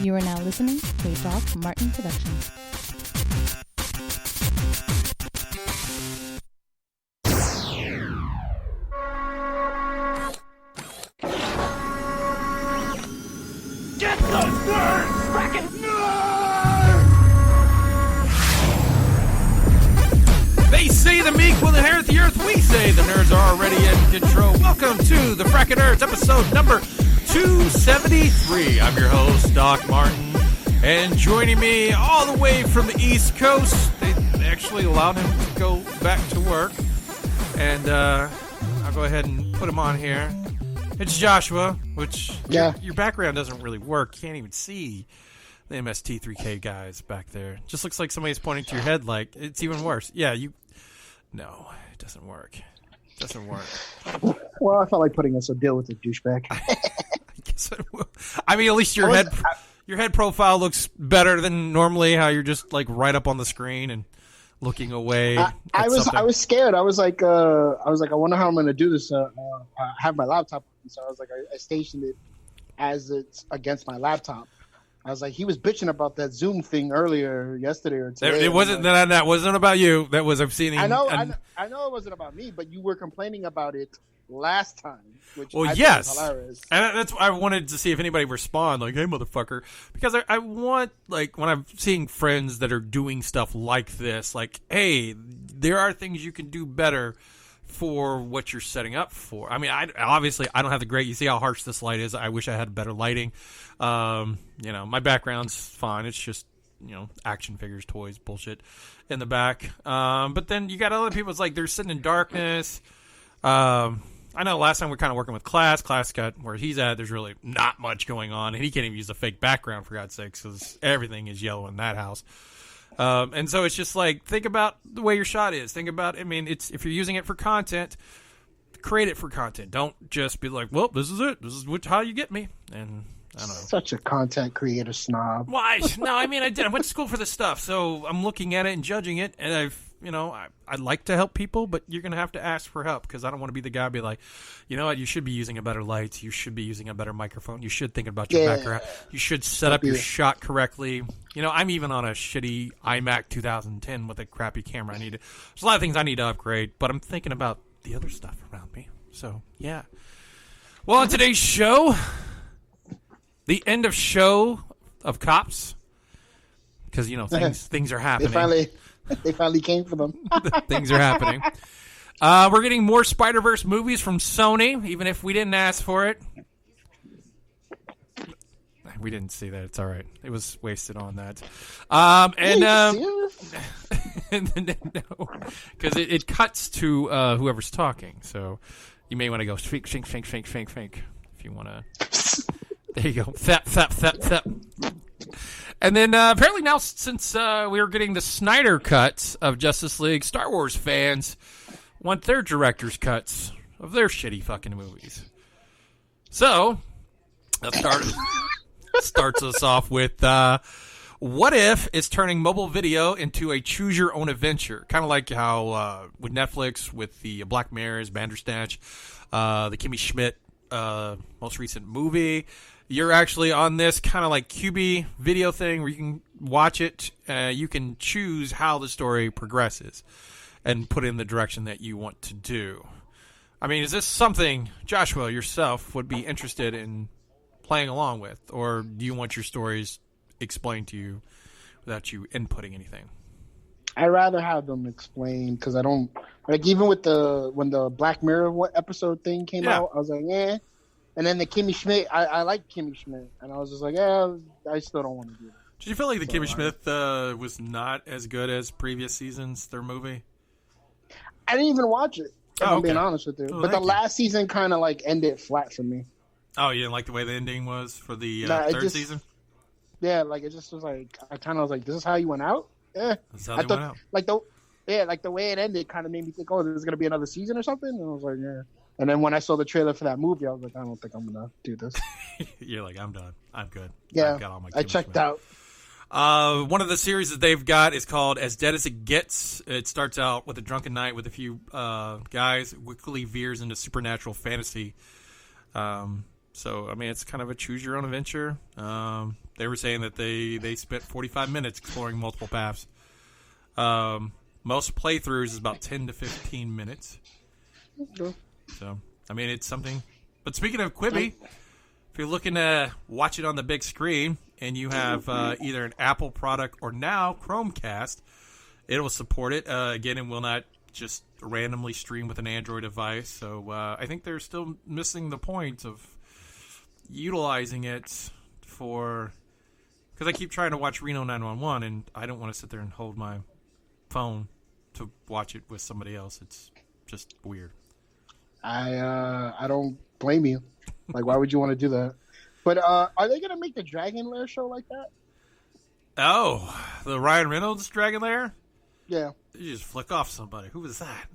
You are now listening to a Doc Martin production. Get those nerds! Frackin' nerds! They say the meek will inherit the earth. We say the nerds are already in control. Welcome to the Frackin' Nerds, episode number 273. I'm your host, Doc Martin. And joining me all the way from the East Coast, they actually allowed him to go back to work. And I'll go ahead and put him on here. It's Joshua, which your background doesn't really work. You can't even see the MST3K guys back there. Just looks like somebody's pointing to your head like, it's even worse. Yeah, No, it doesn't work. It doesn't work. Well, I felt like putting us a deal with the douchebag. I guess I will. I mean, at least your head profile looks better than normally, how you're just like right up on the screen and looking away. I was scared. I was like, I wonder how I'm going to do this. I have my laptop, so I was like, I stationed it as it's against my laptop. I was like, he was bitching about that Zoom thing earlier yesterday or today. It wasn't that wasn't about you. That was I've seen. I know it wasn't about me, but you were complaining about it last time. Which I yes, thought was hilarious. And that's why I wanted to see if anybody respond like, "Hey, motherfucker," because I want, like, when I'm seeing friends that are doing stuff like this, like, hey, there are things you can do better for what you're setting up for. I mean, I don't have the great. You see how harsh this light is. I wish I had better lighting. My background's fine. It's just, action figures, toys, bullshit in the back. But then you got other people. It's like they're sitting in darkness. I know last time we were kind of working with Class. Class got where he's at. There's really not much going on, and he can't even use a fake background for God's sakes, because everything is yellow in that house. And so it's just like, think about the way your shot is. Think about, if you're using it for content, create it for content. Don't just be like, well, this is it. This is how you get me. And I don't know. Such a content creator snob. Why? No, I did. I went to school for this stuff, so I'm looking at it and judging it, and I'd like to help people, but you're going to have to ask for help, because I don't want to be the guy be like, you know what, you should be using a better light, you should be using a better microphone, you should think about your background, you should set up your shot correctly. I'm even on a shitty iMac 2010 with a crappy camera. There's a lot of things I need to upgrade, but I'm thinking about the other stuff around me. So, yeah. Well, on today's show, the end of show of Cops, because, things are happening. They finally came for them. Things are happening. We're getting more Spider-Verse movies from Sony, even if we didn't ask for it. We didn't see that. It's all right. It was wasted on that. Because it cuts to whoever's talking. So you may want to go fink, if you want to. There you go. Thep. And then apparently now, since we are getting the Snyder cuts of Justice League, Star Wars fans want their director's cuts of their shitty fucking movies. So that starts us off with what if it's turning mobile video into a choose-your-own adventure? Kind of like how with Netflix, with the Black Mirror's Bandersnatch, the Kimmy Schmidt most recent movie. You're actually on this kind of like QB video thing where you can watch it. You can choose how the story progresses and put in the direction that you want to do. Is this something Joshua yourself would be interested in playing along with? Or do you want your stories explained to you without you inputting anything? I'd rather have them explained, because I don't... Like, even with when the Black Mirror episode thing came out, I was like, eh. And then the Kimmy Schmidt, I like Kimmy Schmidt, and I was just like, I still don't want to do that. Did you feel like the Kimmy Schmidt was not as good as previous seasons, their movie? I didn't even watch it, if I'm being honest with you. But the last season kind of like ended flat for me. Oh, you didn't like the way the ending was for the third season? Yeah, like it just was like, I kind of was like, this is how you went out? Yeah. That's how they went out. Like the way it ended kind of made me think, oh, there's going to be another season or something? And I was like, yeah. And then when I saw the trailer for that movie, I was like, I don't think I'm going to do this. You're like, I'm done. I'm good. Yeah, I've got all my I checked out. One of the series that they've got is called As Dead as It Gets. It starts out with a drunken night with a few guys. It quickly veers into supernatural fantasy. So, I mean, it's kind of a choose-your-own adventure. They were saying that they spent 45 minutes exploring multiple paths. Most playthroughs is about 10 to 15 minutes. Okay. So, I mean, it's something. But speaking of Quibi, if you're looking to watch it on the big screen and you have either an Apple product or now Chromecast, it will support it. Again, it will not just randomly stream with an Android device. So I think they're still missing the point of utilizing it for... Because I keep trying to watch Reno 911, and I don't want to sit there and hold my phone to watch it with somebody else. It's just weird. I don't blame you. Like, why would you want to do that? But are they going to make the Dragon Lair show like that? Oh, the Ryan Reynolds Dragon Lair? Yeah. You just flick off somebody. Who was that?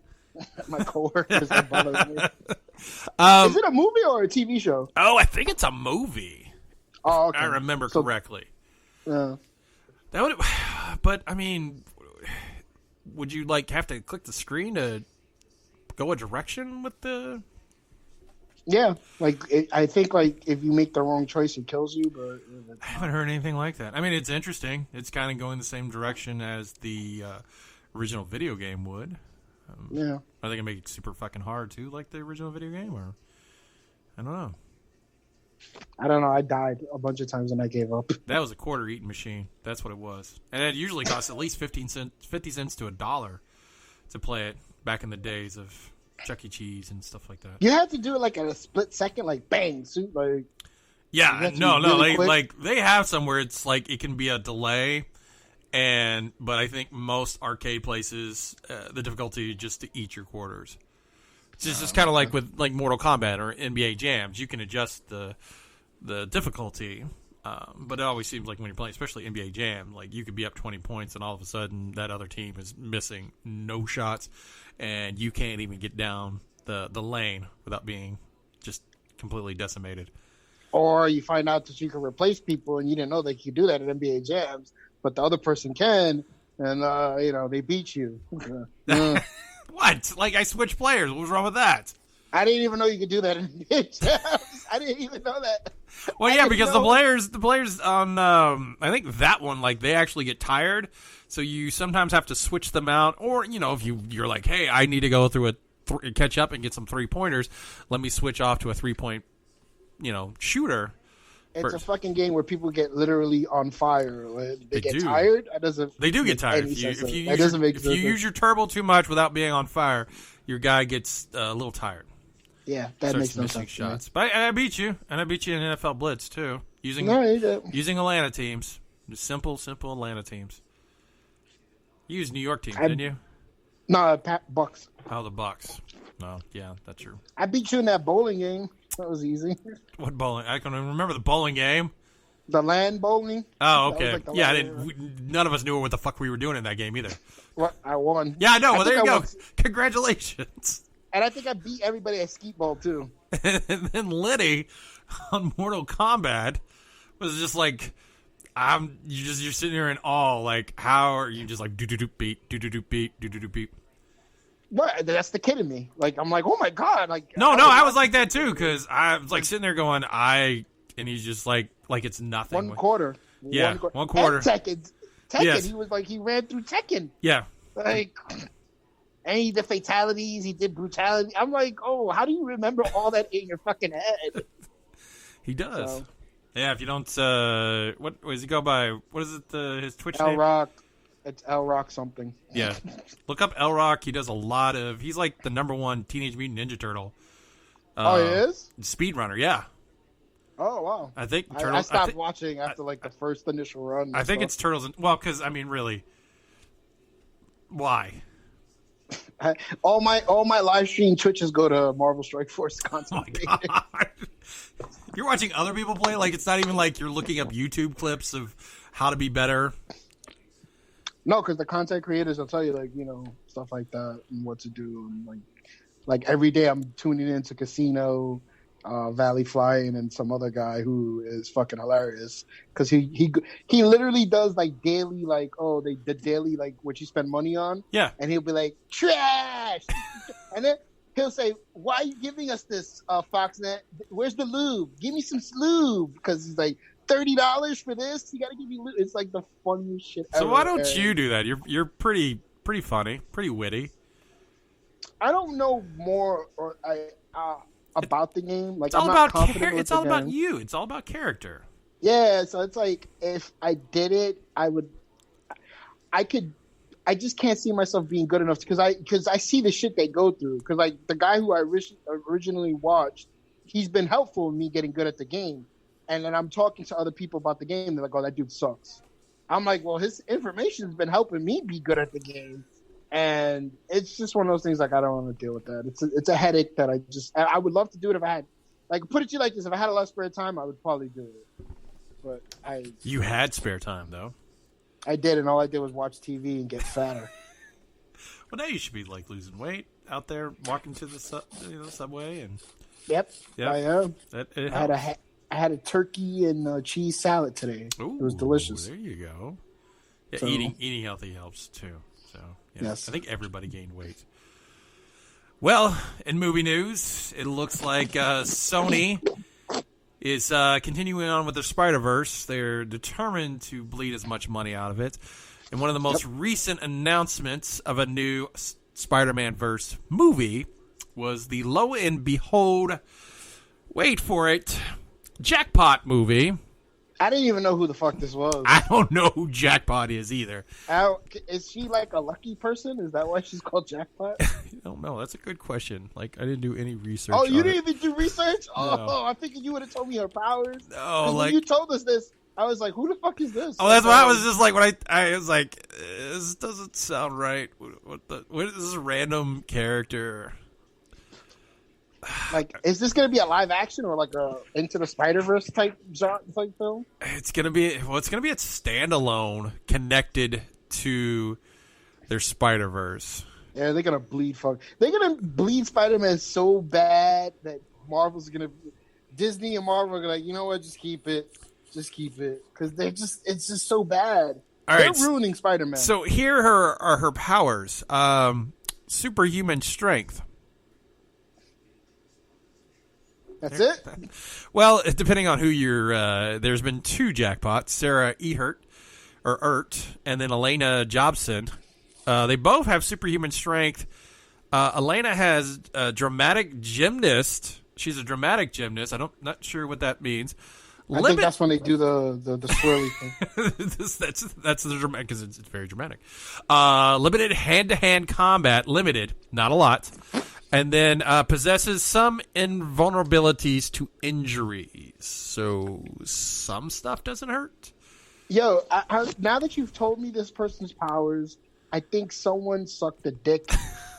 My coworkers are bothering me. Is it a movie or a TV show? Oh, I think it's a movie. Oh, okay. I remember correctly. Yeah. That would, but I mean, would you like have to click the screen to go a direction with the? Yeah, like I think like if you make the wrong choice, it kills you. But I haven't heard anything like that. I mean, it's interesting. It's kind of going the same direction as the original video game would. Yeah. Are they gonna make it super fucking hard too, like the original video game, or I don't know. I don't know. I died a bunch of times and I gave up. That was a quarter eating machine. That's what it was, and it usually costs at least 50 cents to $1 to play it. Back in the days of Chuck E. Cheese and stuff like that. You had to do it like at a split second, like bang, suit, like. Yeah, no, like they have some where it's like it can be a delay, but I think most arcade places the difficulty just to eat your quarters. It's just kind of like with like Mortal Kombat or NBA Jams, you can adjust the difficulty, but it always seems like when you're playing, especially NBA Jam, like you could be up 20 points and all of a sudden that other team is missing no shots, and you can't even get down the lane without being just completely decimated. Or you find out that you can replace people and you didn't know that you could do that at NBA Jams, but the other person can, and they beat you. What? Like I switched players? What was wrong with that? I didn't even know you could do that in NBA Jams. I didn't even know that. Well, yeah, because the players on I think that one, like they actually get tired, so you sometimes have to switch them out, or if you're like, hey, I need to go through catch up and get some 3-pointers, let me switch off to a 3-point, shooter. It's a fucking game where people get literally on fire. They get do. tired. They do get tired. If you use your turbo too much without being on fire, your guy gets a little tired. Yeah, that makes no missing sense. shots. But I beat you, and I beat you in NFL Blitz too, using Atlanta teams, just simple Atlanta teams. You used New York teams, didn't you? No, Bucks. Oh, the Bucks. No, yeah, that's true. I beat you in that bowling game. That was easy. What bowling? I can remember the bowling game. The land bowling. Oh, okay. None of us knew what the fuck we were doing in that game either. What? I won. Yeah, I know. Well, there you go. Congratulations. And I think I beat everybody at Skeet Ball, too. And then Liddy on Mortal Kombat was just like, you're sitting there in awe. Like, how are you just like, do-do-do beat, do-do-do beat, do-do-do beat. What? That's the kid in me. Like, I'm like, oh my God. Like, No, I was like that too, because I was like sitting there going, and he's just like it's nothing. One quarter. Yeah, one quarter. And Tekken, yes. He was like, he ran through Tekken. Yeah. Like, and he did fatalities, he did brutality. I'm like, oh, how do you remember all that in your fucking head? He does. So, yeah, if you don't, what does he go by? What is it, his Twitch name? L-Rock. It's L-Rock something. Yeah. Look up L-Rock. He does a lot of, he's like the #1 Teenage Mutant Ninja Turtle. Oh, he is? Speedrunner, yeah. Oh, wow. I think I stopped watching after like the first initial run. I think it's Turtles. Well, because, I mean, really, why? All my live stream Twitches go to Marvel Strike Force content. Oh my God. You're watching other people play? Like, it's not even like you're looking up YouTube clips of how to be better? No, because the content creators will tell you, like, stuff like that and what to do. And like every day I'm tuning into Casino, Valley Flying, and some other guy who is fucking hilarious. Because he literally does, like, daily, like, the daily, like, what you spend money on. Yeah. And he'll be like, trash! And then he'll say, "Why are you giving us this, Foxnet? Where's the lube? Give me some lube." Because he's like, $30 for this? You got to give me lube. It's like the funniest shit ever. So why don't you do that? You're pretty funny, pretty witty. I don't know more about the game. Like, It's all I'm not about confident with it's the all about game. you. It's all about character. Yeah, so it's like if I did it, I just can't see myself being good enough because I see the shit they go through. Because like the guy who I originally watched, he's been helpful in me getting good at the game. And then I'm talking to other people about the game. They're like, "Oh, that dude sucks." I'm like, "Well, his information's been helping me be good at the game." And it's just one of those things like I don't want to deal with that. It's a headache that I would love to do it if I had, like, put it to you like this, if I had a lot of spare time, I would probably do it. But You had spare time though. I did, and all I did was watch TV and get fatter. Well, now you should be like losing weight out there, walking to the subway, and Yep, I am. it I had a turkey and cheese salad today. Ooh, It was delicious. There you go. Yeah, So- eating healthy helps too. So yeah, Yes. I think everybody gained weight. Well, in movie news, it looks like Sony is continuing on with their Spider-Verse. They're determined to bleed as much money out of it. And one of the most recent announcements of a new Spider-Man verse movie was the lo and behold, wait for it, Jackpot movie. I didn't even know who the fuck this was. I don't know who Jackpot is either. Is she like a lucky person? Is that why she's called Jackpot? I don't know. That's a good question. Like, I didn't do any research. Oh, you on didn't even do research? No. Oh, I figured you would have told me her powers. No, 'Cause like, when you told us this, I was like, who the fuck is this? oh, that's why I was just like, when I was like, this doesn't sound right. What is this random character? Like, is this going to be a live action or like a Into the Spider-Verse type film? It's gonna be a standalone connected to their Spider-Verse. Yeah, they're going to bleed They're going to bleed Spider-Man so bad that Disney and Marvel are gonna like, you know what, just keep it. Because it's just so bad. All They're right, ruining Spider-Man. So here are her powers. Superhuman strength. That's it? Well, depending on who you're, there's been two jackpots: Sarah Ert, and then Elena Jobson. They both have superhuman strength. Elena has a dramatic gymnast. She's a dramatic gymnast. Not sure what that means. I think that's when they do the swirly thing. that's the dramatic, because it's very dramatic. Limited hand-to-hand combat. Limited, not a lot. And then possesses some invulnerabilities to injuries. So some stuff doesn't hurt. Yo, now that you've told me this person's powers, I think someone sucked a dick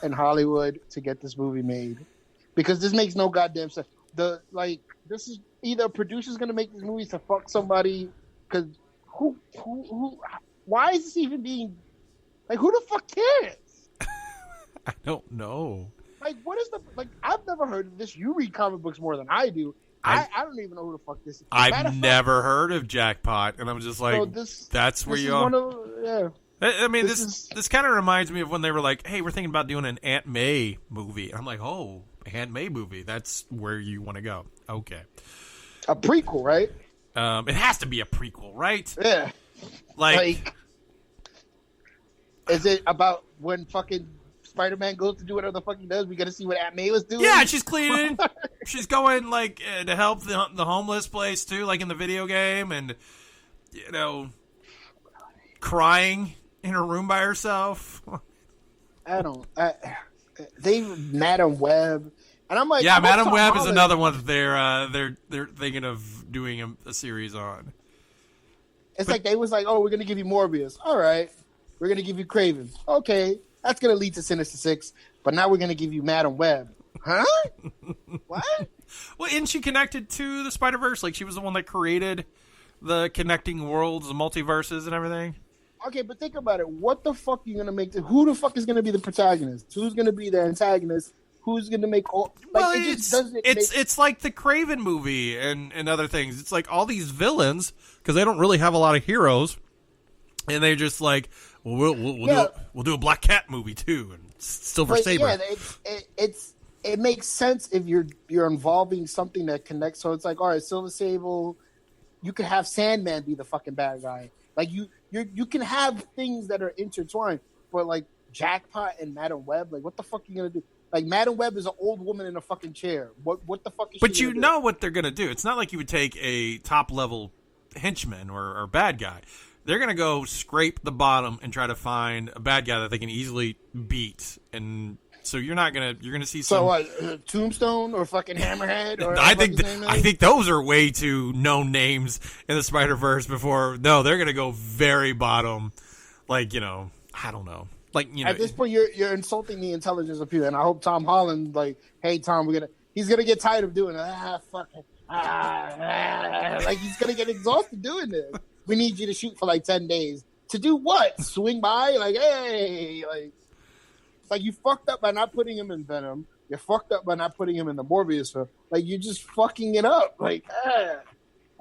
in Hollywood to get this movie made. Because this makes no goddamn sense. This is either a producer's going to make this movie to fuck somebody. Because why is this even being... Like, who the fuck cares? I don't know. Like, what is I've never heard of this. You read comic books more than I do. I don't even know who the fuck this is. I've never heard of Jackpot, and I'm just like, so that's where you are. Yeah. I mean, this kind of reminds me of when they were like, hey, we're thinking about doing an Aunt May movie. I'm like, oh, Aunt May movie. That's where you want to go. Okay. A prequel, right? It has to be a prequel, right? Yeah. Like is it about when fucking Spider-Man goes to do whatever the fuck he does? We got to see what Aunt May was doing? yeah, she's cleaning. She's going, like, to help the homeless place, too, like in the video game, and, you know, crying in her room by herself. They Madam Web, and I'm like, yeah, Madam Web is another one that they're thinking of doing a series on. Like they was like, oh, we're gonna give you Morbius. All right, we're gonna give you Craven. Okay, that's gonna lead to Sinister Six, but now we're gonna give you Madam Web. Huh? What? Well, isn't she connected to the Spider-Verse? Like, she was the one that created the connecting worlds, the multiverses, and everything. Okay, but think about it. What the fuck are you gonna make? Who the fuck is gonna be the protagonist? Who's gonna be the antagonist? Who's gonna make all? Like, Well, it just doesn't. it's like the Craven movie and other things. It's like all these villains, because they don't really have a lot of heroes, and they're just like, well, we'll do a Black Cat movie too, and Silver Saber. Yeah, it makes sense if you're involving something that connects. So it's like, all right, Silver Sable, you could have Sandman be the fucking bad guy. Like you can have things that are intertwined, but like Jackpot and Madam Web, like what the fuck are you gonna do? Like Madam Web is an old woman in a fucking chair. What the fuck is But she you gonna know what they're gonna do. It's not like you would take a top level henchman or bad guy. They're gonna go scrape the bottom and try to find a bad guy that they can easily beat. And so you're gonna see some. So what? Tombstone or fucking Hammerhead? Or I think those are way too known names in the Spider-Verse. Before they're gonna go very bottom. Like I don't know. Like at this point, you're insulting the intelligence of people, and I hope Tom Holland, like, hey Tom, he's gonna get tired of doing it. Like he's gonna get exhausted doing this. We need you to shoot for like 10 days to do what? Swing by, like, hey, like, it's like you fucked up by not putting him in Venom. You're fucked up by not putting him in the Morbius film. Like you're just fucking it up. Like, at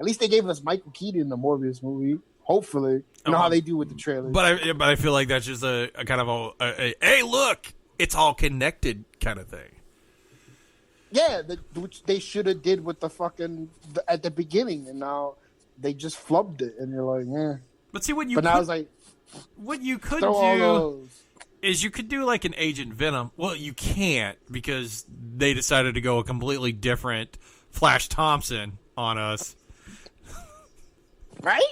least they gave us Michael Keaton in the Morbius movie. Hopefully, you know how they do with the trailers. But I feel like that's just a kind of a hey, look, it's all connected kind of thing. Yeah, which they should have did with the fucking at the beginning, and now they just flubbed it, and you're like, eh. But see what you. But now it's like, what you could throw all do those. is you could do like an Agent Venom. Well, you can't because they decided to go a completely different Flash Thompson on us. Right?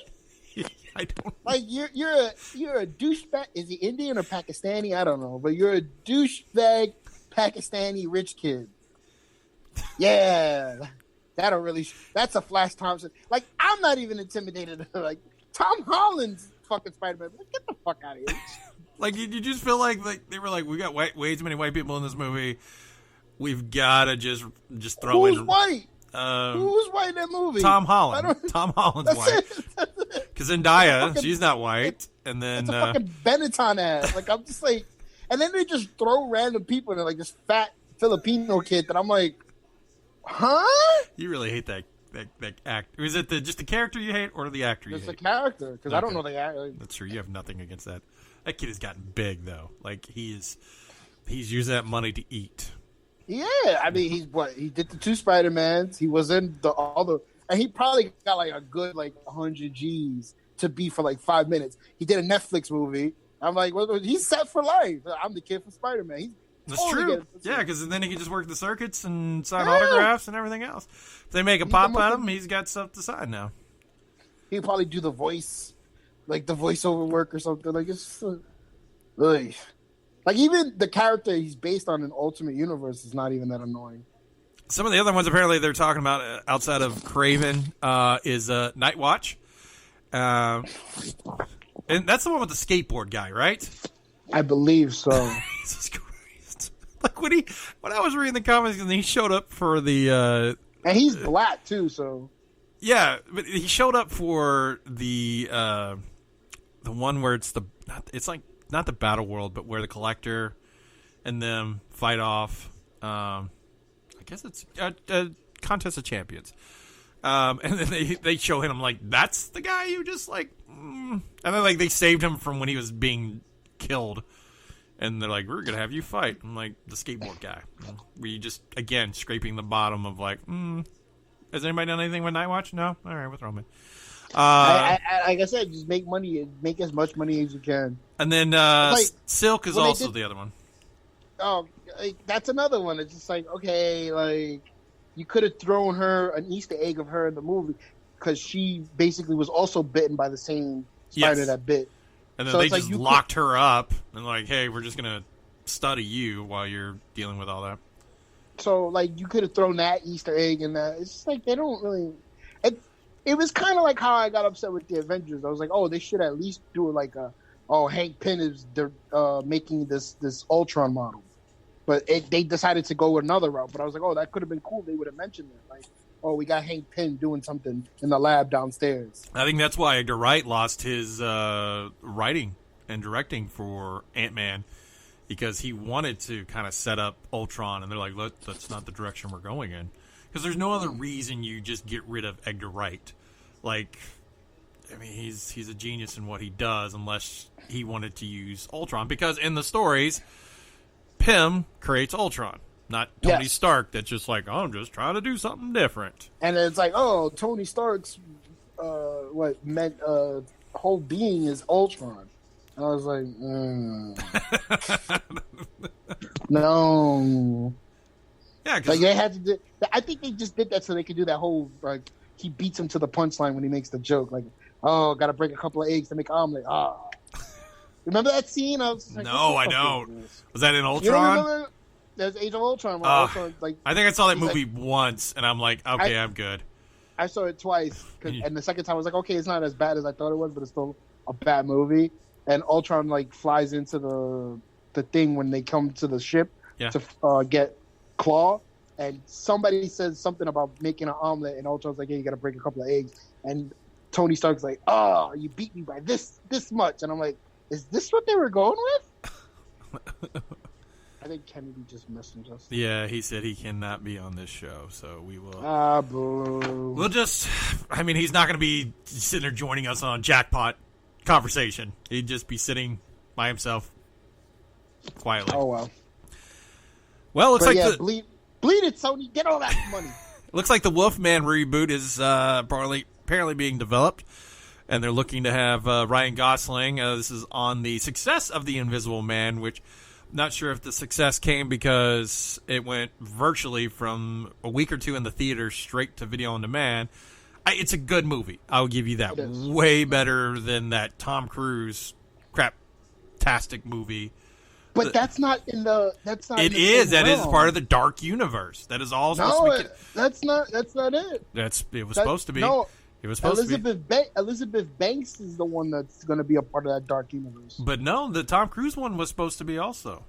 I don't like you're a douchebag. Is he Indian or Pakistani? I don't know, but you're a douchebag Pakistani rich kid. Yeah, that'll really. That's a Flash Thompson. Like I'm not even intimidated. Like Tom Holland's fucking Spider-Man. Like, get the fuck out of here. like you just feel like they were like, we got way too many white people in this movie. We've got to just throw Who's in white? Who's white in that movie? Tom Holland. Tom Holland's white. It. Because Zendaya, she's not white. And then it's a fucking Benetton ass. Like I'm just like, and then they just throw random people in like this fat Filipino kid that I'm like, huh? You really hate that act. Is it just the character you hate or the actor you hate? It's the character because I don't know the actor. That's true. You have nothing against that. That kid has gotten big though. Like he's using that money to eat. Yeah, I mean he did the 2 Spider-Mans. He was in the other, and he probably got like a good like 100 G's to be for like 5 minutes. He did a Netflix movie. I'm like, well, he's set for life. I'm the kid for Spider-Man. He's That's totally true. Yeah, because then he can just work the circuits and sign Yeah. autographs and everything else. If they make a pop come out up of him, with- he's got stuff to sign now. He'd probably do the voice, like the voiceover work or something. Like it's, ugh. Like even the character he's based on in Ultimate Universe is not even that annoying. Some of the other ones apparently they're talking about outside of Craven is Night Watch. And that's the one with the skateboard guy, right? I believe so. Jesus Christ. Like when I was reading the comics and he showed up for the And he's black too, so yeah, but he showed up for the one where it's like not the Battle World, but where the Collector and them fight off. I guess it's a Contest of Champions. And then they show him. I'm like, that's the guy you just like. And then like they saved him from when he was being killed. And they're like, we're gonna have you fight. I'm like, the skateboard guy. We just again scraping the bottom of like, has anybody done anything with Night Watch? No. All right, what's wrong with? like I said, just make money, make as much money as you can. And then Silk is also the other one. Oh, like, that's another one. It's just like, okay, like you could have thrown her an Easter egg of her in the movie because she basically was also bitten by the same spider that bit. And then So they it's like just you locked her up and like, hey, we're just gonna study you while you're dealing with all that. So like you could have thrown that Easter egg in that. It's just like they don't really. It was kind of like how I got upset with the Avengers. I was like, oh, they should at least do it like Hank Pym is making this Ultron model. But they decided to go another route. But I was like, oh, that could have been cool. They would have mentioned it. Like, oh, we got Hank Pym doing something in the lab downstairs. I think that's why Edgar Wright lost his writing and directing for Ant-Man because he wanted to kind of set up Ultron, and they're like, that's not the direction we're going in. Because there's no other reason you just get rid of Edgar Wright. Like, I mean, he's a genius in what he does, unless he wanted to use Ultron. Because in the stories, Pym creates Ultron, not Tony Yes. Stark. That's just like, oh, I'm just trying to do something different. And it's like, oh, Tony Stark's whole being is Ultron. And I was like, no. Yeah, Like because they had to do. I think they just did that so they could do that whole like he beats him to the punchline when he makes the joke. Like, oh, got to break a couple of eggs to make an omelet. Ah. Remember that scene? I was like, no, what I the fuck don't. is this? Was that in You don't Ultron? remember? There's Age of Ultron. Where Ah. Ultron, like, I think I saw that he's movie once, and I'm like, okay, I'm good. I saw it twice, and the second time I was like, okay, it's not as bad as I thought it was, but it's still a bad movie. And Ultron like flies into the thing when they come to the ship Yeah. to get Claw, and somebody says something about making an omelet, and Ultron's like, yeah, you got to break a couple of eggs, and Tony Stark's like, oh, you beat me by this much, and I'm like, is this what they were going with? I think Kennedy just messaged us. Yeah, he said he cannot be on this show, so we will. Boo. We'll just. I mean, he's not going to be sitting there joining us on Jackpot conversation. He'd just be sitting by himself quietly. Oh well. Well, looks But like yeah, the bleed it, Sony. Get all that money. looks like the Wolfman reboot is apparently being developed, and they're looking to have Ryan Gosling. This is on the success of The Invisible Man, which. Not sure if the success came because it went virtually from a week or two in the theater straight to video on demand. It's a good movie. I'll give you that. It is. Way better than that Tom Cruise crap-tastic movie. But that's not in the. That's not. It in the is. same That is realm. part of the dark universe. That is all supposed No, to be. that's not. That's not it. It was supposed to be. No, It was supposed to be. Elizabeth Banks is the one that's going to be a part of that dark universe. But no, the Tom Cruise one was supposed to be also.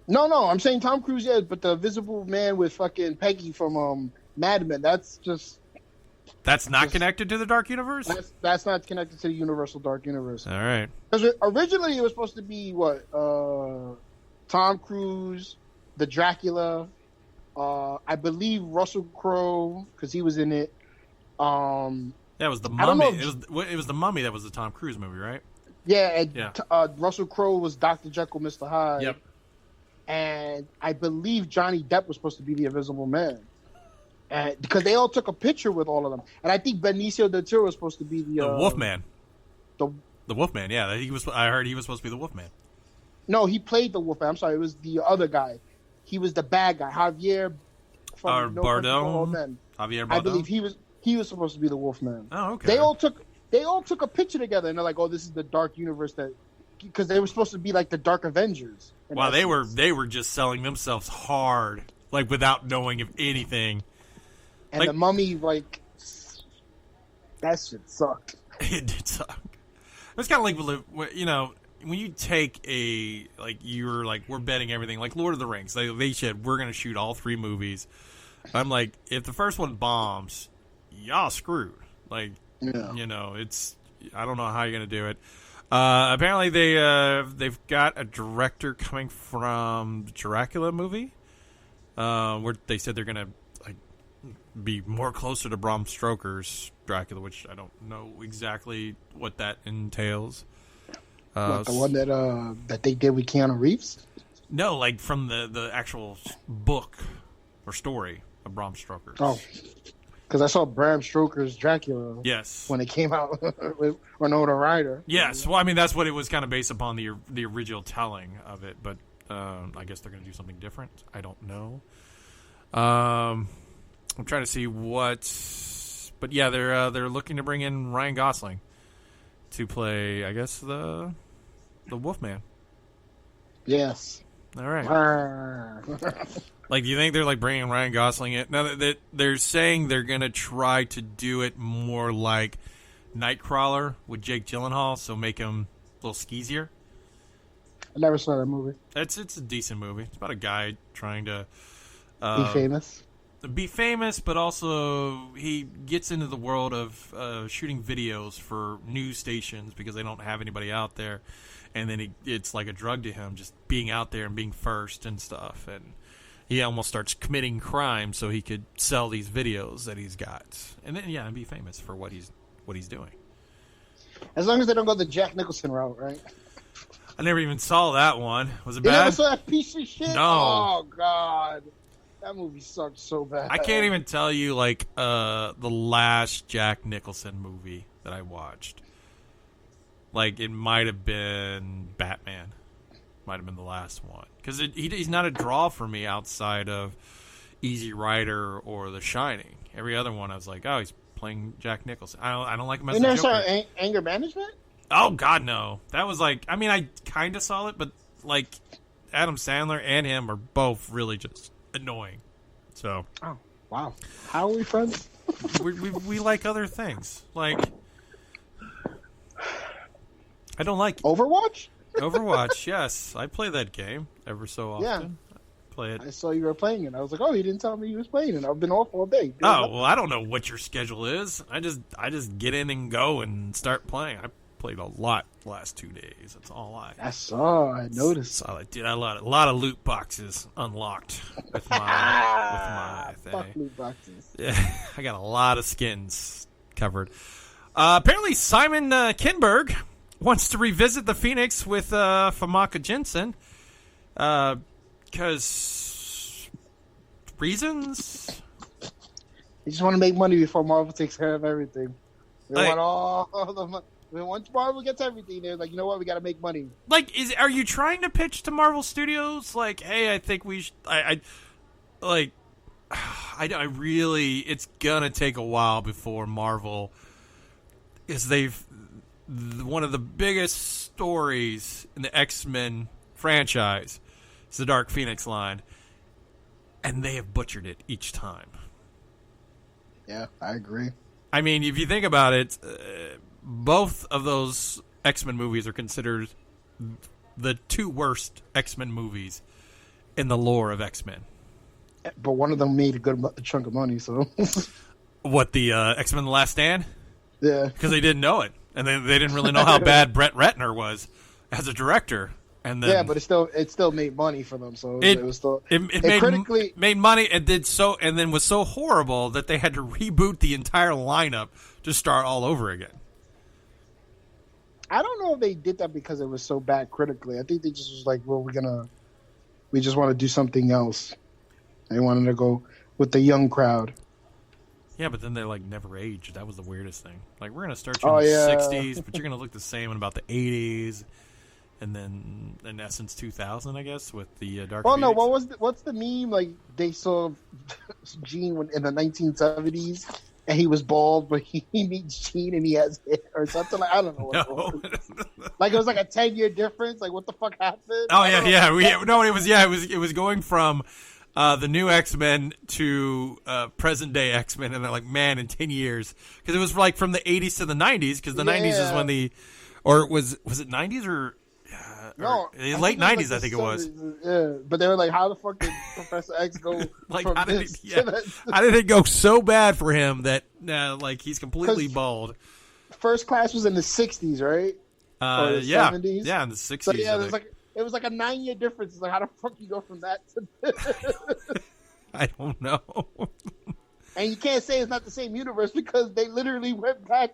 No, I'm saying Tom Cruise, yeah, but the Invisible Man with fucking Peggy from Mad Men, that's just That's not connected to the dark universe? that's not connected to the Universal Dark Universe. All right. Because originally it was supposed to be what Tom Cruise, the Dracula, I believe Russell Crowe because he was in it. That was the I don't Mummy. know. It was the Mummy that was the Tom Cruise movie, right? Yeah, and Yeah. Russell Crowe was Dr. Jekyll, Mr. Hyde. Yep. And I believe Johnny Depp was supposed to be the Invisible Man. And because they all took a picture with all of them. And I think Benicio del Toro was supposed to be the Wolfman. The Wolfman, yeah. I heard he was supposed to be the Wolfman. No, he played the Wolfman. I'm sorry, it was the other guy. He was the bad guy, Javier from No Country for Old Men. Javier Bardem? I believe he was supposed to be the Wolfman. Oh, okay. They all took a picture together, and they're like, "Oh, this is the dark universe that," because they were supposed to be like the Dark Avengers. Wow, they were just selling themselves hard, like without knowing if anything. And like- the Mummy, like, that shit sucked. It did suck. It's kind of like, you know, when you take you're like, we're betting everything, like Lord of the Rings. They said, we're going to shoot all 3 movies. I'm like, if the first one bombs, y'all screwed. Like, Yeah. you know, I don't know how you're going to do it. Apparently they've got a director coming from the Dracula movie, where they said they're going to be more closer to Bram Stoker's Dracula, which I don't know exactly what that entails. What, the one that they did with Keanu Reeves? No, like from the actual book or story of Bram Stoker. Oh, because I saw Bram Stoker's Dracula Yes. when it came out with Winona Ryder. Yes. Well, I mean, that's what it was kind of based upon the original telling of it, but I guess they're going to do something different. I don't know. I'm trying to see but yeah, they're looking to bring in Ryan Gosling to play, I guess, the Wolfman. Yes. All right. Arr. Like, do you think they're like bringing Ryan Gosling in? Now that they're saying they're gonna try to do it more like Nightcrawler with Jake Gyllenhaal, so make him a little skeezier. I never saw that movie. It's a decent movie. It's about a guy trying to Be famous. be famous, but also he gets into the world of shooting videos for news stations because they don't have anybody out there, and then it's like a drug to him, just being out there and being first and stuff, and he almost starts committing crime so he could sell these videos that he's got, and then and be famous for what he's doing. As long as they don't go the Jack Nicholson route, right? I never even saw that one. Was it You bad? never saw that piece of shit? No. Oh, God. That movie sucked so bad. I can't even tell you like the last Jack Nicholson movie that I watched. Like it might have been Batman. Might have been the last one because he's not a draw for me outside of Easy Rider or The Shining. Every other one I was like, oh, he's playing Jack Nicholson. I don't like him as You a never Joker. saw Anger Management? Oh God, no. That was like, I mean, I kind of saw it, but like Adam Sandler and him are both really just annoying. So, Oh, wow. How are we friends? we like other things. Like, I don't like Overwatch? Overwatch. Yes, I play that game ever so often. Yeah. Play it. I saw you were playing it. I was like, oh, he didn't tell me he was playing it. I've been off all day. Oh well, I don't know what your schedule is. I just get in and go and start playing. I played a lot the last 2 days. That's all I. I saw. I noticed. So I did a lot of loot boxes unlocked with my Fuck thing. loot boxes. Yeah, I got a lot of skins covered. Apparently, Simon Kinberg wants to revisit the Phoenix with Famaka Jensen because reasons. You just want to make money before Marvel takes care of everything. They Like- want all the money. Once Marvel gets everything, they're like, you know what? We got to make money. Like, are you trying to pitch to Marvel Studios? Like, hey, I think we should. I really. It's gonna take a while before Marvel, is one of the biggest stories in the X-Men franchise is the Dark Phoenix line, and they have butchered it each time. Yeah, I agree. I mean, if you think about it, both of those X-Men movies are considered the two worst X-Men movies in the lore of X-Men. But one of them made a good chunk of money, so What, the X-Men The Last Stand? yeah. Because they didn't know it. And they didn't really know how bad Brett Ratner was as a director. And then Yeah, but it still made money for them, so it was still it made money and did so, and then was so horrible that they had to reboot the entire lineup to start all over again. I don't know if they did that because it was so bad critically. I think they just was like, well, we just want to do something else. They wanted to go with the young crowd. Yeah, but then they like never aged. That was the weirdest thing. Like, we're gonna start you Oh, in the yeah. '60s, but you're gonna look the same in about the '80s, and then in essence 2000, I guess, with the Dark. Well, no, Phoenix. what's the meme? Like they saw Gene in the 1970s, and he was bald, but he meets Gene and he has hair or something. Like I don't know. What it No. was. Like it was like a 10-year difference. Like what the fuck happened? Oh yeah. It was going from the new X-Men to present day X-Men, and they're like, man, in 10 years, because it was like from the 80s to the 90s, because the 90s is when was it 90s or No, late 90s, I think it was. Yeah, but they were like, how the fuck did Professor X go Like, from how did this it, yeah. to that? How did it go so bad for him that like he's completely 'Cause bald? First class was in the 60s, right? Or the Yeah, 70s? yeah, in the 60s. So yeah, I think. it was like a 9-year difference. It's like, how the fuck you go from that to this? I don't know. And you can't say it's not the same universe because they literally went back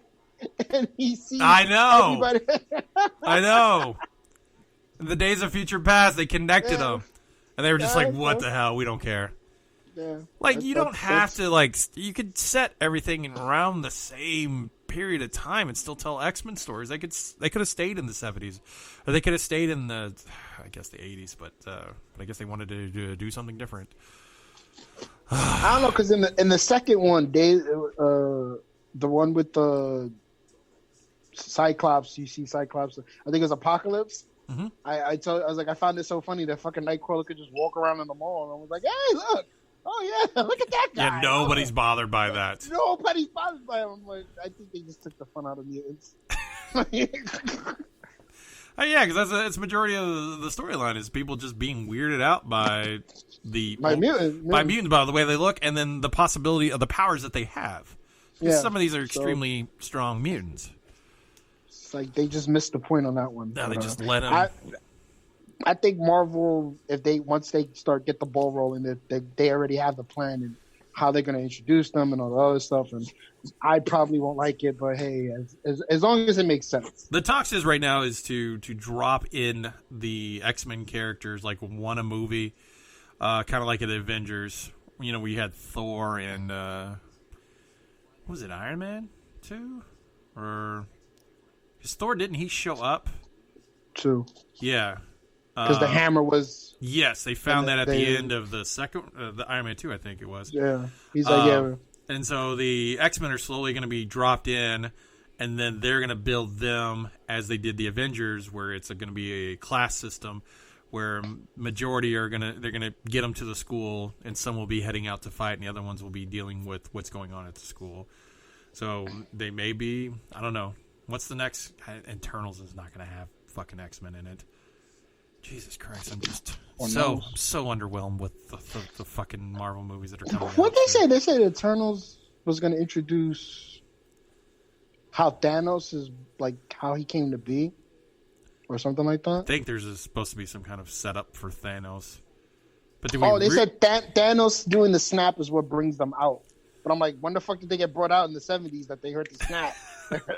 and he sees I know. everybody. I know. In the Days of Future Past, they connected Yeah. them, and they were just Yeah, like, "What so- the hell? We don't care." Yeah. Like, That's- you don't that's- have to, like, you could set everything in around the same period of time and still tell X-Men stories. They could have stayed in the 70s, or they could have stayed in the, I guess, the 80s, but I guess they wanted to do something different. I don't know, because in the second one, the one with the Cyclops, you see Cyclops. I think it was Apocalypse. Mhm. I was like, I found it so funny that fucking Nightcrawler could just walk around in the mall, and I was like, hey, look, oh yeah, look at that guy. Yeah, nobody's bothered by that. Nobody's bothered by him. I'm like, I think they just took the fun out of mutants. Yeah, because that's majority of the storyline is people just being weirded out by By mutants. by mutants, by the way they look, and then the possibility of the powers that they have. 'Cause Yeah, some of these are so- extremely strong mutants. It's like they just missed the point on that one. No, they But, just let them. I think Marvel, if once they start get the ball rolling, they already have the plan and how they're going to introduce them and all the other stuff. And I probably won't like it, but hey, as long as it makes sense. The talks is right now is to drop in the X-Men characters like one a movie, kind of like an Avengers, we had Thor and was it Iron Man 2? Or his Thor, didn't he show up? 2. Yeah. Because the hammer was... Yes, they found that at the end of the second, the Iron Man 2, I think it was. Yeah. He's like, yeah. And so the X-Men are slowly going to be dropped in, and then they're going to build them as they did the Avengers, where it's going to be a class system where majority they're going to get them to the school, and some will be heading out to fight, and the other ones will be dealing with what's going on at the school. So they may be, I don't know. What's the next? Eternals is not going to have fucking X-Men in it. Jesus Christ, I'm just so underwhelmed with the fucking Marvel movies that are coming out. What they say? They said Eternals was going to introduce how Thanos is, like, how he came to be, or something like that. I think there's supposed to be some kind of setup for Thanos. But they said Thanos doing the snap is what brings them out. But I'm like, when the fuck did they get brought out in the 70s that they heard the snap?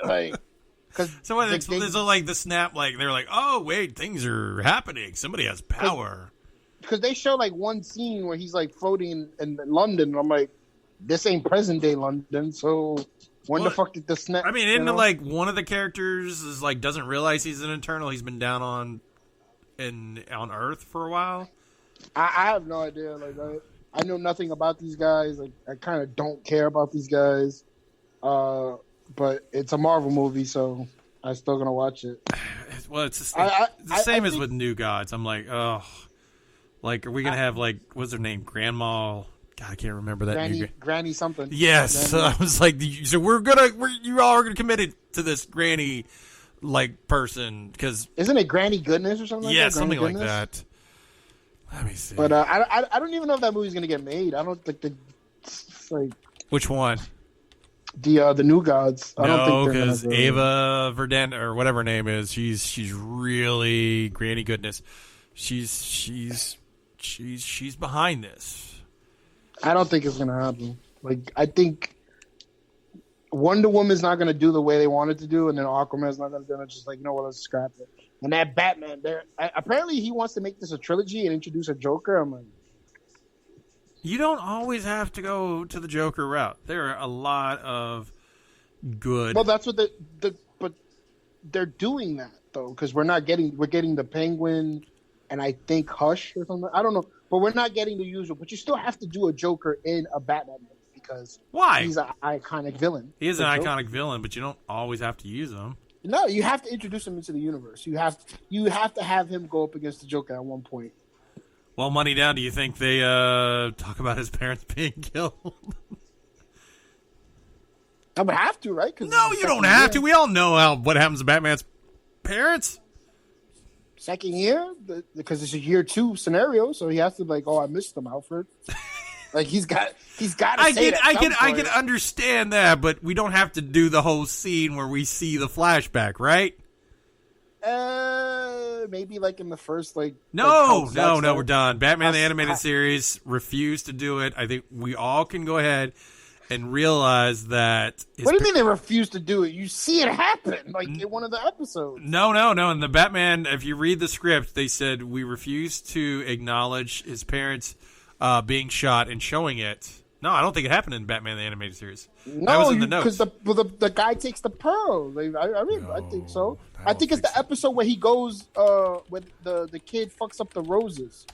Like, so what? So like the snap, like they're like, oh wait, things are happening. Somebody has power. Because they show like one scene where he's like floating in London. And I'm like, this ain't present day London. So when the fuck did the snap? I mean, isn't it like one of the characters is like doesn't realize he's an Eternal? He's been down on Earth for a while. I have no idea. Like I know nothing about these guys. Like I kind of don't care about these guys. But it's a Marvel movie, so I'm still gonna watch it. Well, it's the same as with New Gods. I'm like, oh, like are we gonna have like what's her name, Grandma? God, I can't remember that. Granny something. Yes, Granny. I was like, so you all are gonna committed to this Granny like person because isn't it Granny Goodness or something? Like that? Something like that. Let me see. But I don't even know if that movie's gonna get made. I don't think it's like which one. The New Gods. I don't think because Ava Verdant or whatever her name is, she's really Granny Goodness. She's behind this. I don't think it's gonna happen. Like I think Wonder Woman's not gonna do the way they wanted to do, and then Aquaman's not gonna just like, you know what, let's scrap it. And that Batman, apparently he wants to make this a trilogy and introduce a Joker. I'm like, you don't always have to go to the Joker route. There are a lot of good. Well, that's what but they're doing that though, because we're getting the Penguin, and I think Hush or something. I don't know, but we're not getting the usual. But you still have to do a Joker in a Batman movie because why? He's an iconic villain. He is an iconic villain, but you don't always have to use him. No, you have to introduce him into the universe. You have to have him go up against the Joker at one point. Well, money down. Do you think they talk about his parents being killed? I would have to, right? No, you don't have to. We all know what happens to Batman's parents. Second year, because it's a year 2 scenario, so he has to like, oh, I missed them, Alfred. Like he's got to. I can understand that, but we don't have to do the whole scene where we see the flashback, right? Maybe like in the first No, we're done. Batman the Animated Series refused to do it. I think we all can go ahead and realize that. What do you mean they refused to do it? You see it happen like in one of the episodes. No. In the Batman, if you read the script, they said we refuse to acknowledge his parents being shot and showing it. No, I don't think it happened in Batman the Animated Series. No, that was in the notes. Because the guy takes the pearl. I think so. I think it's the episode where he goes when the kid fucks up the roses.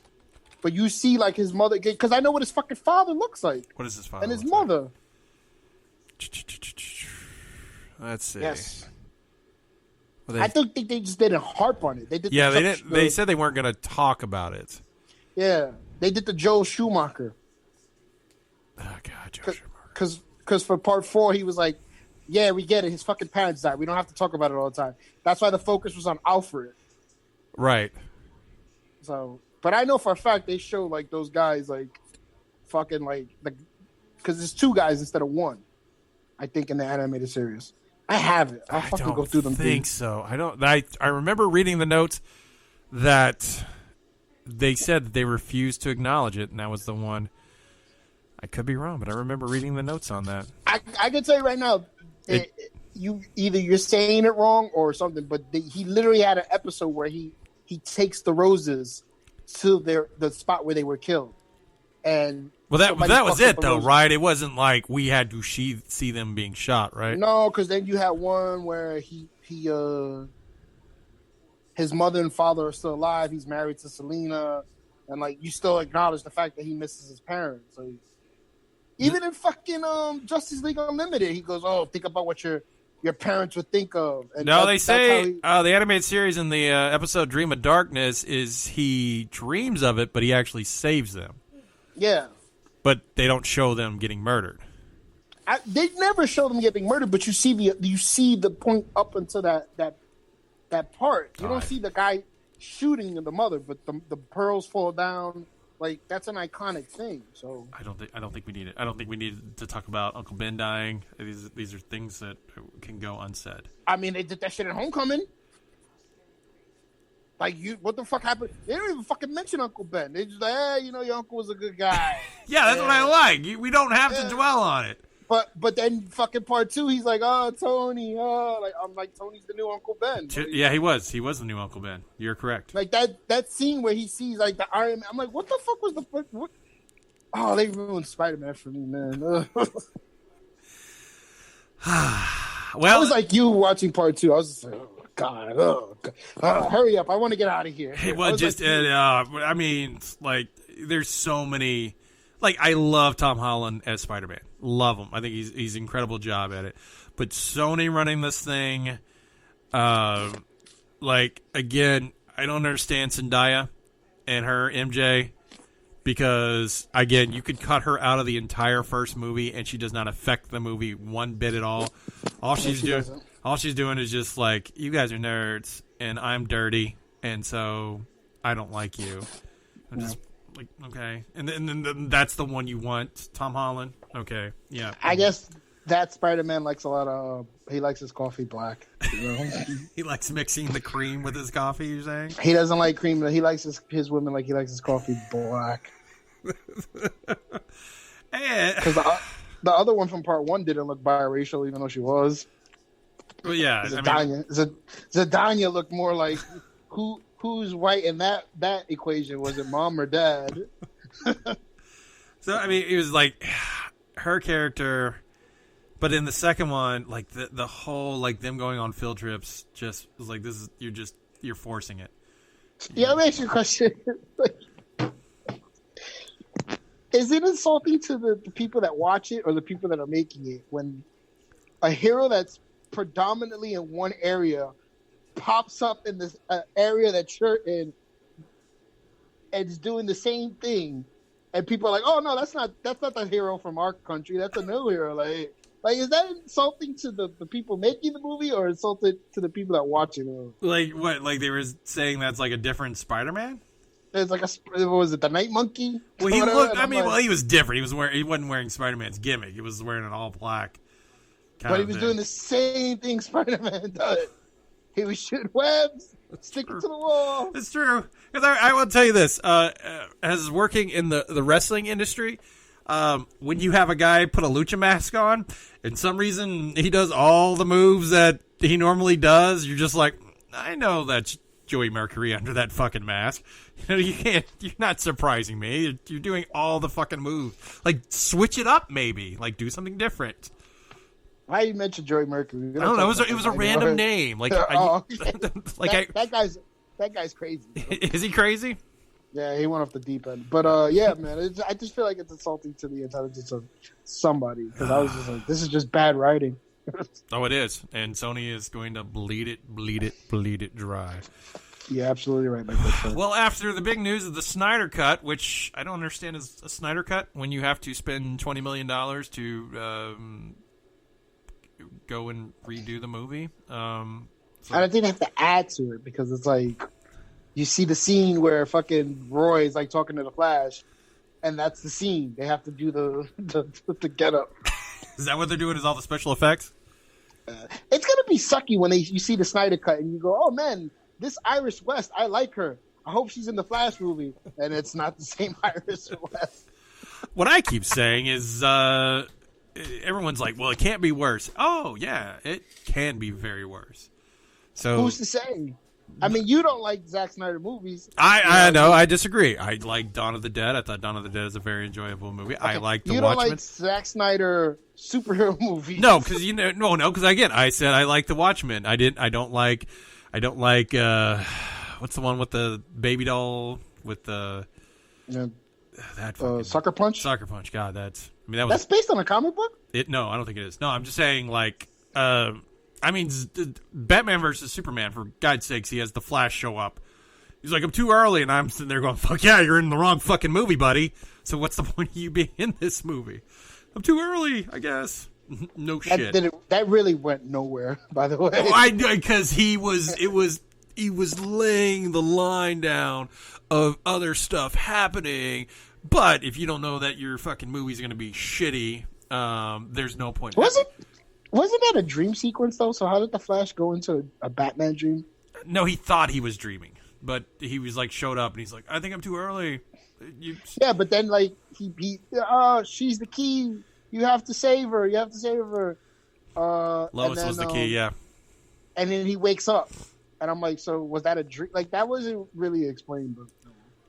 But you see like his mother, because I know what his fucking father looks like. What is his father? And his mother. Let's see. Yes. I don't think they just didn't harp on it. They did. Yeah, they didn't. They said they weren't going to talk about it. Yeah, they did the Joel Schumacher. Oh God, Joel Schumacher. Because for part 4, he was like, "Yeah, we get it. His fucking parents died. We don't have to talk about it all the time." That's why the focus was on Alfred. Right. So, but I know for a fact they show like those guys like, fucking like because it's 2 guys instead of 1. I think in the animated series. I have it. I'll fucking go through them. I think so. I don't. I remember reading the notes that they said that they refused to acknowledge it, and that was the one. I could be wrong, but I remember reading the notes on that. I can tell you right now, you're saying it wrong or something. But he literally had an episode where he takes the roses to the spot where they were killed, and Well, that somebody was fucked up it a though, rose. right? It wasn't like we had to see them being shot, right? No, because then you had one where his mother and father are still alive. He's married to Selena, and like you still acknowledge the fact that he misses his parents. Like, even in fucking Justice League Unlimited, he goes, "Oh, think about what your parents would think of." And No, they that's say how the animated series in the episode "Dream of Darkness" is he dreams of it, but he actually saves them. yeah. But they don't show them getting murdered. They never show them getting murdered, but you see the point up until that part. You don't see the guy shooting the mother, but the pearls fall down. Like that's an iconic thing. So I don't think we need it. I don't think we need to talk about Uncle Ben dying. These are things that can go unsaid. I mean, they did that shit in Homecoming. Like what the fuck happened? They don't even fucking mention Uncle Ben. They just like, hey, your uncle was a good guy. Yeah, that's what I like. We don't have to dwell on it. But then fucking part 2, he's like, oh Tony, I'm like Tony's the new Uncle Ben. Yeah, he was the new Uncle Ben. You're correct. Like that scene where he sees like the Iron Man. I'm like, what the fuck was the fuck? What? Oh, they ruined Spider-Man for me, man. Well, I was like you watching part 2. I was just like, oh God, hurry up! I want to get out of here. it was just. I mean, like, there's so many. Like, I love Tom Holland as Spider-Man. Love him. I think he's an incredible job at it. But Sony running this thing, like, again, I don't understand Zendaya and her MJ because, again, you could cut her out of the entire first movie and she does not affect the movie one bit at all. All she's doing is just like, you guys are nerds and I'm dirty and so I don't like you. I'm just like, okay. And then that's the one you want, Tom Holland. Okay, yeah. I guess that Spider-Man likes a lot of. He likes his coffee black. He likes mixing the cream with his coffee. You're saying he doesn't like cream. He likes his women like he likes his coffee black. Because the other one from part 1 didn't look biracial, even though she was. Well, yeah. Zendaya looked more like who's white in that equation? Was it mom or dad? So I mean, it was like her character, but in the second one, like the whole like them going on field trips just was like this is you're forcing it. Yeah, let me ask you a question. Is it insulting to the people that watch it or the people that are making it when a hero that's predominantly in one area pops up in this area that you're in and is doing the same thing, and people are like, "Oh no, that's not the hero from our country. That's a new hero." Like is that insulting to the people making the movie or insulting to the people that watch it? Like what? Like they were saying that's like a different Spider-Man. There's like what was it, the Night Monkey? Well, he looked. I mean, well, he was different. He wasn't wearing Spider-Man's gimmick. He was wearing an all black. But he was doing the same thing Spider-Man does. He was shooting webs, sticking to the wall. It's true. Because I will tell you this: as working in the wrestling industry, when you have a guy put a lucha mask on, and some reason he does all the moves that he normally does, you're just like, I know that's Joey Mercury under that fucking mask. You can't. You're not surprising me. You're doing all the fucking moves. Like switch it up, maybe. Like do something different. Why you mentioned Joey Mercury? I don't know. It was a random name. Like, that guy's crazy. Is he crazy? Yeah, he went off the deep end. But yeah, man, I just feel like it's insulting to the intelligence of somebody because I was just like, this is just bad writing. Oh, it is, and Sony is going to bleed it dry. Yeah, absolutely right, Mike. That's right. Well, after the big news of the Snyder Cut, which I don't understand is a Snyder Cut when you have to spend $20 million to go and redo the movie. I don't think they have to add to it because it's like you see the scene where fucking Roy is like talking to the Flash, and that's the scene. They have to do the get up. Is that what they're doing? Is all the special effects? It's gonna be sucky when you see the Snyder Cut and you go, "Oh man, this Iris West, I like her. I hope she's in the Flash movie," and it's not the same Iris West. What I keep saying is, everyone's like, "Well, it can't be worse." Oh yeah, it can be very worse. So who's to say? I mean, you don't like Zack Snyder movies. I know. I disagree. I like Dawn of the Dead. I thought Dawn of the Dead is a very enjoyable movie. I like The You Watchmen. don't like Zack Snyder superhero movies. No, because because again, I said I like The Watchmen. I don't like. What's the one with the baby doll with the that fucking, Sucker Punch. Sucker Punch. God, that's based on a comic book. No, I don't think it is. No, I'm just saying Batman versus Superman. For God's sakes, he has the Flash show up. He's like, I'm too early, and I'm sitting there going, "Fuck yeah, you're in the wrong fucking movie, buddy." So what's the point of you being in this movie? I'm too early, I guess. No shit. That really went nowhere. By the way, because he was laying the line down of other stuff happening. But if you don't know that your fucking movie's going to be shitty, there's no point. Wasn't that a dream sequence though? So how did the Flash go into a Batman dream? No, he thought he was dreaming, but he was like showed up and he's like, I think I'm too early. Yeah, but then like she's the key. You have to save her. You have to save her. Lois was the key, yeah. And then he wakes up, and I'm like, so was that a dream? Like that wasn't really explained, but.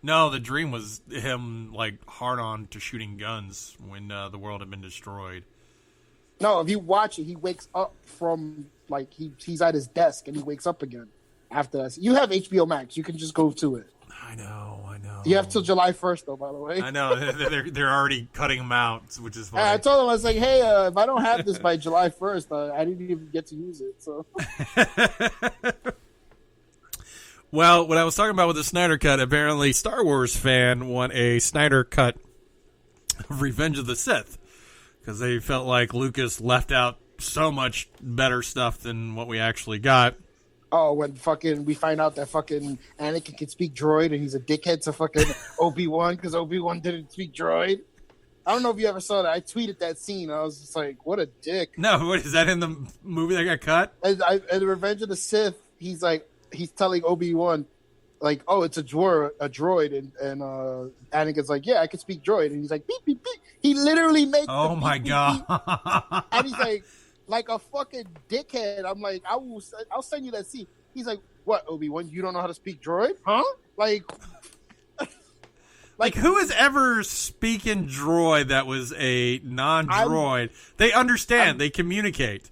No, the dream was him like hard on to shooting guns when the world had been destroyed. No, if you watch it, he wakes up from like he's at his desk and he wakes up again after that. You have HBO Max, you can just go to it. I know. You have till July 1st though, by the way. I know they're already cutting them out, which is funny. I told him I was like, hey, if I don't have this by July 1st, I didn't even get to use it. So. Well, what I was talking about with the Snyder Cut, apparently Star Wars fan want a Snyder Cut of Revenge of the Sith because they felt like Lucas left out so much better stuff than what we actually got. Oh, when fucking we find out that fucking Anakin can speak droid and he's a dickhead to fucking Obi-Wan because Obi-Wan didn't speak droid. I don't know if you ever saw that. I tweeted that scene. I was just like, what a dick. No, what is that in the movie that got cut? In Revenge of the Sith, he's telling Obi-Wan, like, oh, it's a droid, and Anakin's like, yeah, I can speak droid, and he's like, beep, beep, beep. He literally makes oh my beep, God. Beep, beep. And he's like a fucking dickhead. I'm like, I'll send you that scene. He's like, what, Obi-Wan, you don't know how to speak droid? Huh? Like who is ever speaking droid that was a non-droid? They understand. They communicate.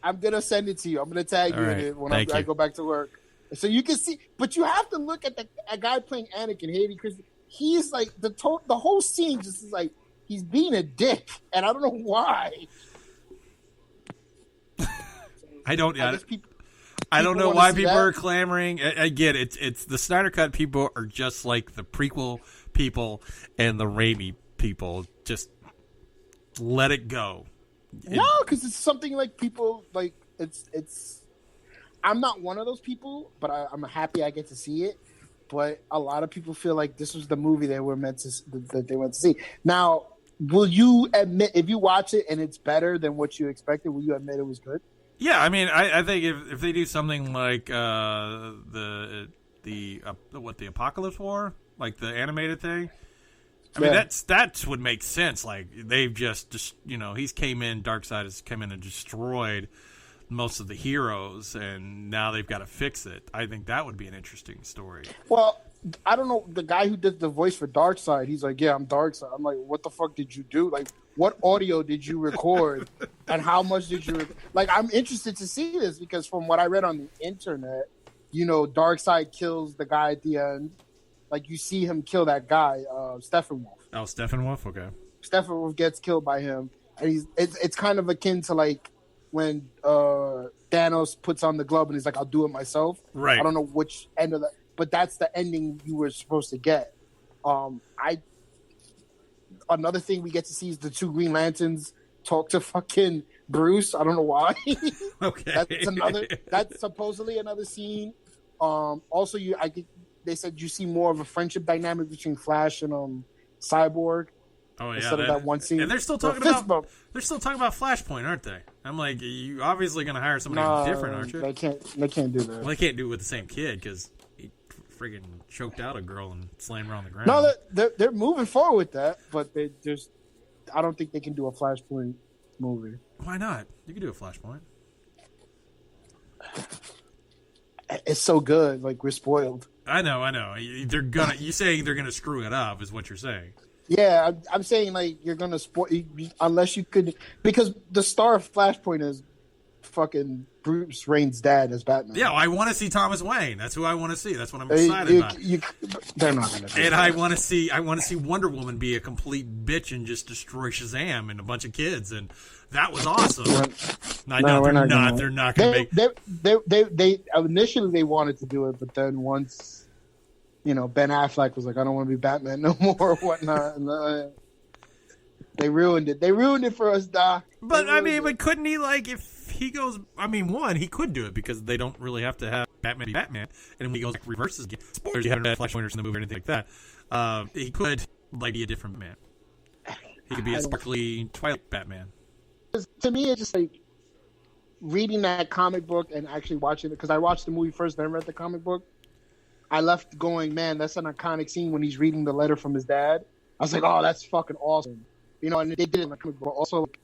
I'm going to send it to you. I'm going to tag you in it when I go back to work. So you can see, but you have to look at a guy playing Anakin, Hayden Christensen. He's like, the whole scene just is like, he's being a dick. And I don't know why. I don't know why people are clamoring. I get it. It's the Snyder Cut people are just like the prequel people and the Raimi people. Just let it go. No, because it's something like people like it's. I'm not one of those people, but I'm happy I get to see it. But a lot of people feel like this was the movie they were meant to that they went to see. Now, will you admit if you watch it and it's better than what you expected? Will you admit it was good? Yeah, I mean, I think if they do something like the Apocalypse War, like the animated thing, I mean that would make sense. Like they've just he's came in, Darkseid has come in and destroyed most of the heroes, and now they've got to fix it. I think that would be an interesting story. Well, I don't know, the guy who did the voice for Darkseid, he's like, yeah, I'm Darkseid. I'm like, what the fuck did you do? Like, what audio did you record, and how much did you like? I'm interested to see this because from what I read on the internet, Darkseid kills the guy at the end. Like, you see him kill that guy, Steppenwolf. Oh, Steppenwolf, okay. Steppenwolf gets killed by him, and it's kind of akin to like when Thanos puts on the glove and he's like, I'll do it myself. Right. I don't know which end of that, but that's the ending you were supposed to get. Another thing we get to see is the two Green Lanterns talk to fucking Bruce. I don't know why. Okay. That's supposedly another scene. Also, they said you see more of a friendship dynamic between Flash and Cyborg. Oh yeah, instead of that one scene. And they're still talking about Flashpoint, aren't they? I'm like, you obviously going to hire somebody different, aren't you? They can't do that. Well, they can't do it with the same kid because he friggin' choked out a girl and slammed her on the ground. No, they're moving forward with that, but I don't think they can do a Flashpoint movie. Why not? You can do a Flashpoint. it's so good. Like we're spoiled. I know. You saying they're gonna screw it up is what you're saying. Yeah, I'm saying like you're gonna spoil unless you could, because the star of Flashpoint is fucking Bruce Wayne's dad as Batman. Yeah, I want to see Thomas Wayne. That's who I want to see. That's what I'm excited about. They're not gonna do And that. I want to see Wonder Woman be a complete bitch and just destroy Shazam and a bunch of kids, and that was awesome. They're not gonna make. They initially they wanted to do it, but then once Ben Affleck was like, I don't want to be Batman no more or whatnot, and they ruined it. They ruined it for us, Doc. But but couldn't he, like, if he goes? I mean, one, he could do it because they don't really have to have Batman be Batman, and when he goes like reverses again, spoilers, you haven't had Flashpointers in the movie or anything like that. He could like be a different man. He could be a sparkly Twilight Batman. To me, it's just like reading that comic book and actually watching it, because I watched the movie first, then read the comic book. I left going, man, that's an iconic scene when he's reading the letter from his dad. I was like, oh, that's fucking awesome. And they did it in the comic book. Also, like,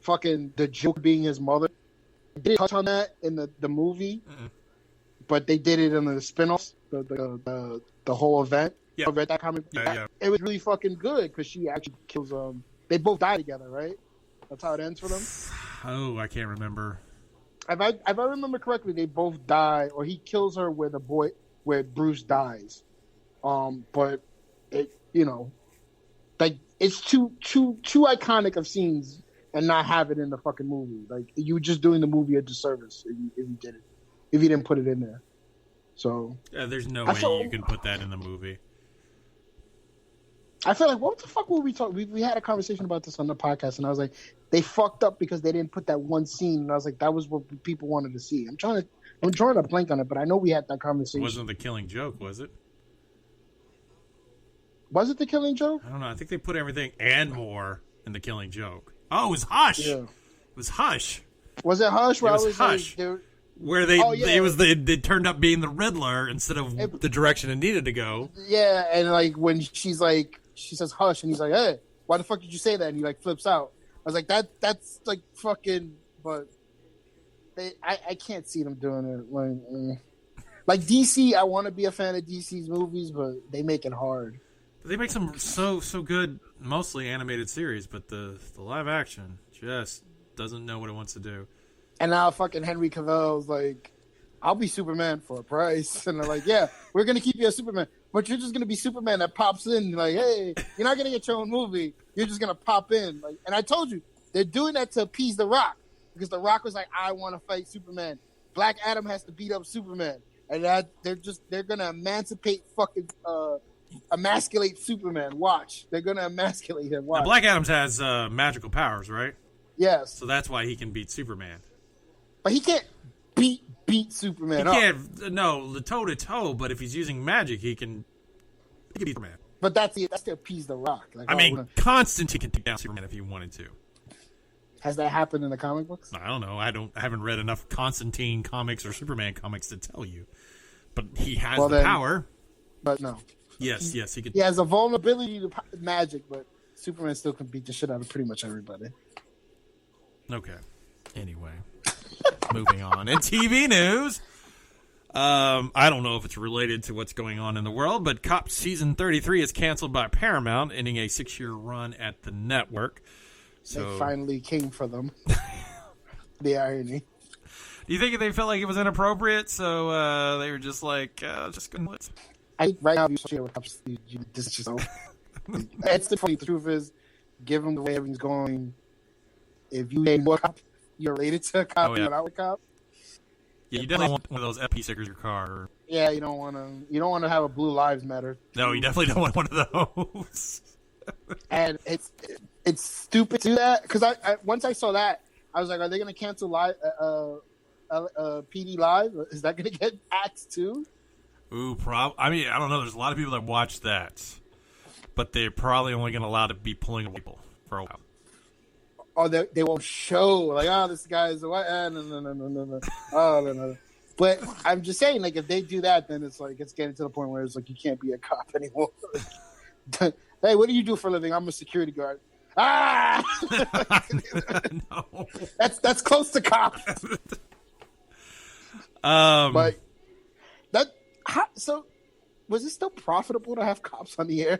fucking the Joker being his mother. They didn't touch on that in the movie, but they did it in the spin-offs, the whole event. Yeah. I read that comic. Yeah. It was really fucking good because she actually kills they both die together, right? That's how it ends for them. Oh, I can't remember. If I remember correctly, they both die, or he kills her where Bruce dies. But it, like it's too iconic of scenes and not have it in the fucking movie. Like you were just doing the movie a disservice if you did it, if you didn't put it in there. So there's no way you can put that in the movie. I feel like, what the fuck were we talking? We had a conversation about this on the podcast, and I was like, they fucked up because they didn't put that one scene, and I was like, that was what people wanted to see. I'm drawing a blank on it, but I know we had that conversation. It wasn't the Killing Joke, was it? Was it the Killing Joke? I don't know. I think they put everything and more in the Killing Joke. Oh, it was Hush. Yeah. It was Hush. Was it Hush? It was Hush. Like, where they turned up being the Riddler instead of the direction it needed to go. Yeah, and like when she says Hush, and he's like, hey, why the fuck did you say that? And he like flips out. I was like, that's like fucking, but I can't see them doing it. Like DC, I want to be a fan of DC's movies, but they make it hard. They make some so good, mostly animated series, but the live action just doesn't know what it wants to do. And now fucking Henry Cavill's like, I'll be Superman for a price. And they're like, yeah, we're going to keep you as Superman. But you're just going to be Superman that pops in. Like, hey, you're not going to get your own movie. You're just going to pop in. Like, and I told you, they're doing that to appease The Rock. Because The Rock was like, I want to fight Superman. Black Adam has to beat up Superman. And they're going to emasculate Superman. Watch. They're going to emasculate him. Watch. Now, Black Adam has magical powers, right? Yes. So that's why he can beat Superman. But he can't beat Superman. He can't, no, toe to toe. But if he's using magic, he can beat Superman. But that's to appease The Rock. Like, Constantine can take down Superman if he wanted to. Has that happened in the comic books? I don't know. I haven't read enough Constantine comics or Superman comics to tell you. But he has power. But no. Yes, he could. He has a vulnerability to magic, but Superman still can beat the shit out of pretty much everybody. Okay. Anyway, moving on. In TV news, I don't know if it's related to what's going on in the world, but Cops Season 33 is canceled by Paramount, ending a 6-year run at the network. So they finally came for them. The irony. Do you think they felt like it was inappropriate, so they were just like, just gonna let? I think right now you share with Cops, you distance yourself. That's the funny truth is, given the way everything's going, if you name more cop, you're related to a cop without a cop. Yeah, you definitely want one of those FP stickers in your car. Yeah, you don't want to have a Blue Lives Matter. No, you definitely don't want one of those. And it's stupid to do that, because I once I saw that, I was like, are they going to cancel live PD Live? Is that going to get axed too? Ooh, I mean, I don't know. There's a lot of people that watch that, but they're probably only going to allow to be pulling people for a while. Or they won't show, like, this guy's a white. No. Oh, no. But I'm just saying, like, if they do that, then it's like, it's getting to the point where it's like, you can't be a cop anymore. Hey, what do you do for a living? I'm a security guard. No. That's close to cop. But So, was it still profitable to have cops on the air?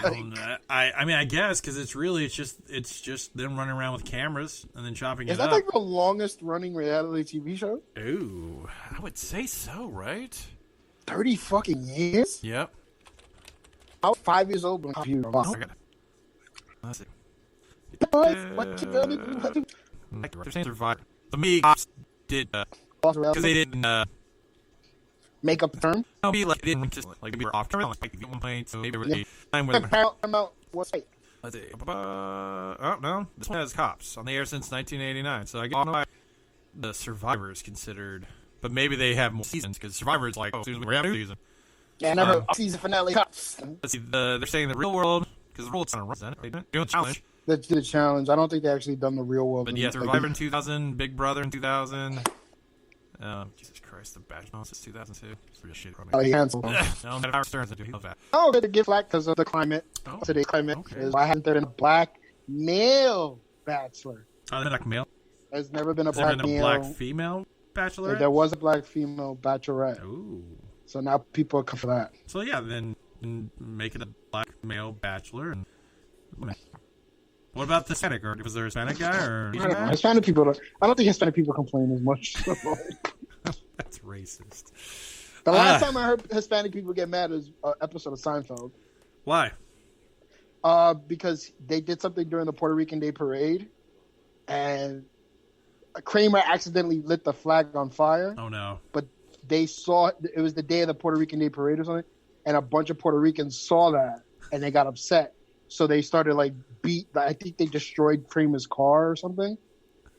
I don't know. I mean, I guess because it's just them running around with cameras and then chopping it Is that up. like the longest running reality TV show? Ooh, I would say so, right? 30 fucking years? Yep. I was 5 years old when computer. I got it. Let's see. They're saying survive. The me cops did because they didn't Make up the term? be like they didn't like we were off camera like one point, so maybe the time when Paramount was fake. let's see. Oh no, this one has cops on the air since 1989. So I don't know why the Survivor is considered, but maybe they have more seasons because Survivor is like we're having a season. Yeah, I never season finale cops. Let's see. They're saying the real world because the world's kind of runs it. They're doing the challenge. The challenge. I don't think they actually done the real world. But yeah, Survivor in 2000, Big Brother in 2000. Jesus Christ, the Badge Mouse is 2002. It's real shit. Oh, he canceled. No, Howard Stern's into he knows that. Oh, they get flack because of the climate. Oh, Today's climate okay. is why hasn't there been a black male bachelor? Oh, they're like male. There's never been a Has there black been a male. black female bachelorette? There was a black female bachelorette. Ooh. So now people are coming for that. So yeah, then make it a black male bachelor. And what about the Hispanic? Or was there a Hispanic guy? Or I don't know. Hispanic people. I don't think Hispanic people complain as much. that's racist. The last time I heard Hispanic people get mad is an episode of Seinfeld. Why? Because they did something during the Puerto Rican Day Parade, and Kramer accidentally lit the flag on fire. Oh no! But they saw it was the day of the Puerto Rican Day Parade or something, and a bunch of Puerto Ricans saw that and they got upset. So they started I think they destroyed Kramer's car or something.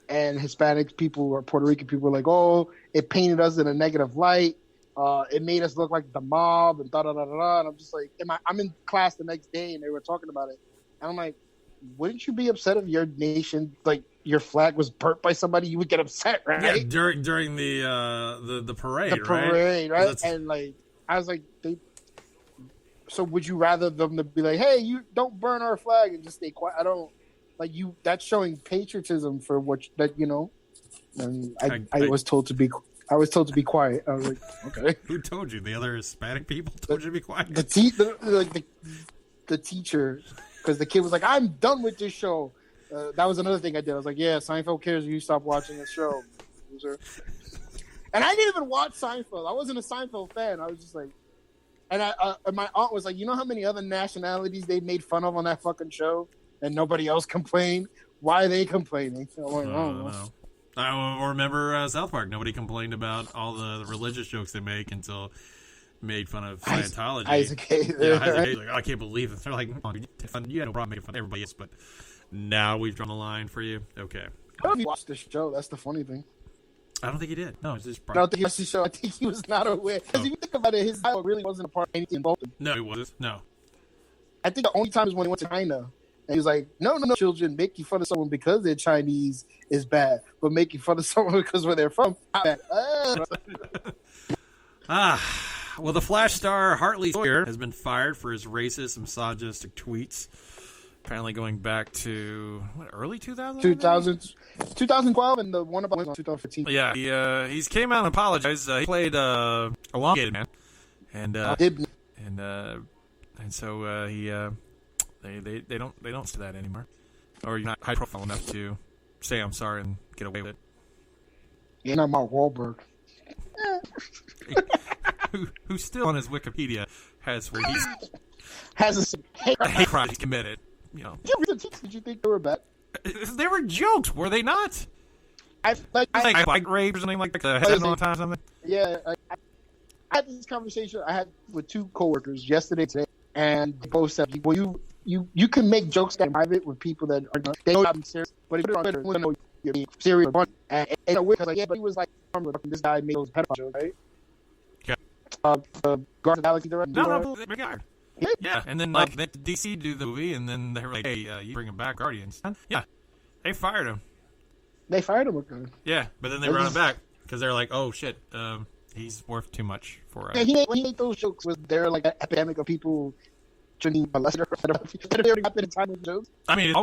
And Hispanic people or Puerto Rican people were like, "Oh, it painted us in a negative light. It made us look like the mob and da da da da da." And I'm just like, I'm in class the next day and they were talking about it. And I'm like, wouldn't you be upset if your nation, like your flag was burnt by somebody? You would get upset, right? Yeah, during the parade, The parade, right? That's... And I was like, so would you rather them to be like, "Hey, you don't burn our flag," and just stay quiet? I don't like you. That's showing patriotism for And I was told to be. I was told to be quiet. I was like, okay. Who told you? The other Hispanic people told you to be quiet. The teacher, because the kid was like, "I'm done with this show." That was another thing I did. I was like, "Yeah, Seinfeld cares if you stop watching the show, loser." And I didn't even watch Seinfeld. I wasn't a Seinfeld fan. I was just like, and my aunt was like, "You know how many other nationalities they made fun of on that fucking show, and nobody else complained? Why are they complaining?" So I'm like, I don't know. I remember South Park. Nobody complained about all the religious jokes they make until made fun of Scientology. Isaac Hayes. Yeah, Isaac Hayes, like, I can't believe it. They're like, "Oh, you had no problem making fun of everybody else, but now we've drawn the line for you." Okay. I don't know if he watched the show. That's the funny thing. I don't think he did. No, it's just. I don't think he watched the show. I think he was not aware. Because if you think about it, his dialogue really wasn't a part of anything involved. No, it wasn't. No. I think the only time is when he went to China. And he was like, no, children, making fun of someone because they're Chinese is bad. But making fun of someone because where they're from, not bad. Well, the Flash star Hartley Sawyer has been fired for his racist and misogynistic tweets. Apparently going back to early 2000? 2012 and the one about 2015. Yeah, he's came out and apologized. He played Elongated Man, and so he they don't say that anymore, or you're not high profile enough to say I'm sorry and get away with it. You're not Mark Wahlberg. who still on his Wikipedia has where he's has a hate crime he committed. You know, did you think they were bad? They were jokes, were they not? I bike rape or something like that. All the time, or something. Yeah, I had this conversation I had with two coworkers yesterday, today, and they both said, "Well, you can make jokes that are private with people that are they know I'm serious, but if you put it on Twitter, they know you're being serious." And it's weird because but he was like, "This guy made those pedophile jokes, right?" Okay. The Guardians of the Galaxy director. No, regard. Yeah, and then like they DC do the movie, and then they were like, "Hey, you bring him back, Guardians." Yeah, they fired him. They fired him. Okay. Yeah, but then they brought him back because they're like, "Oh shit, he's worth too much for us." Yeah, when he made those jokes, was there like an epidemic of people being molested? Jokes? I mean, I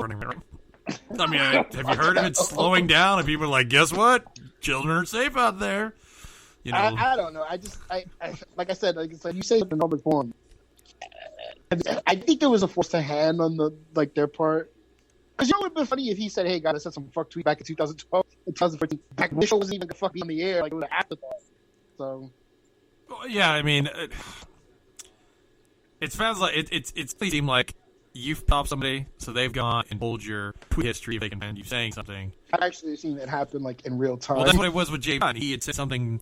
mean, have you heard of it slowing down? And people are like, "Guess what? Children are safe out there." You know, I don't know. I like I said, you say in public forum. I think there was a force to hand on their part. Because you know what would have been funny if he said, "Hey, guys, I said some fuck tweet back in 2012, in 2014. Back when the show wasn't even gonna fuck be on the air, like it was an afterthought." So yeah, I mean, it sounds like it seemed like you've popped somebody, so they've gone and pulled your tweet history if they can find you saying something. I've actually seen that happen like in real time. Well, that's what it was with Jay Biden. He had said something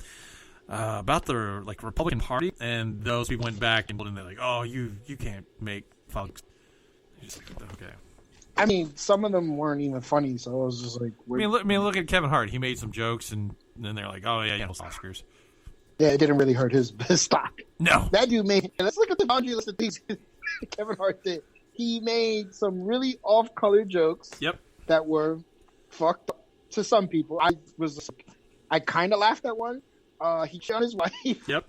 about the Republican Party, and those people went back and told him, like, "Oh, you can't make folks." Just like, okay. I mean, some of them weren't even funny, so I was just like, I mean, look at Kevin Hart. He made some jokes, and then they're like, "Oh yeah, those Oscars." yeah, it didn't really hurt his stock. No, That dude made. Let's look at the laundry list of things Kevin Hart did. He made some really off-color jokes. Yep. That were fucked up to some people. I kind of laughed at one. He shot his wife. Yep.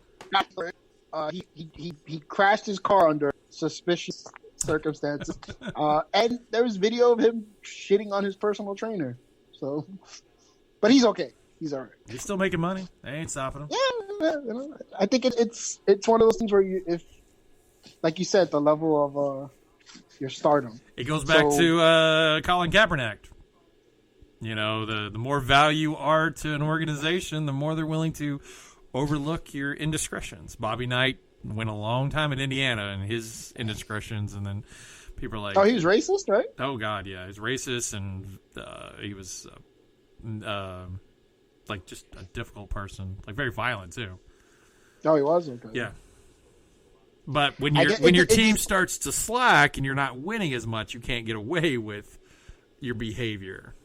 He crashed his car under suspicious circumstances. And there was video of him shitting on his personal trainer. So, but he's okay. He's all right. He's still making money. They ain't stopping him. Yeah, I think it's one of those things where if, like you said, the level of your stardom. It goes back to Colin Kaepernick. You know, the more value are to an organization, the more they're willing to overlook your indiscretions. Bobby Knight went a long time in Indiana and his indiscretions, and then people are like, "Oh, he was racist, right?" Oh God, yeah, he's racist, and he was like just a difficult person, like very violent too. Oh, he was okay. Yeah. But when your team starts to slack and you're not winning as much, you can't get away with your behavior.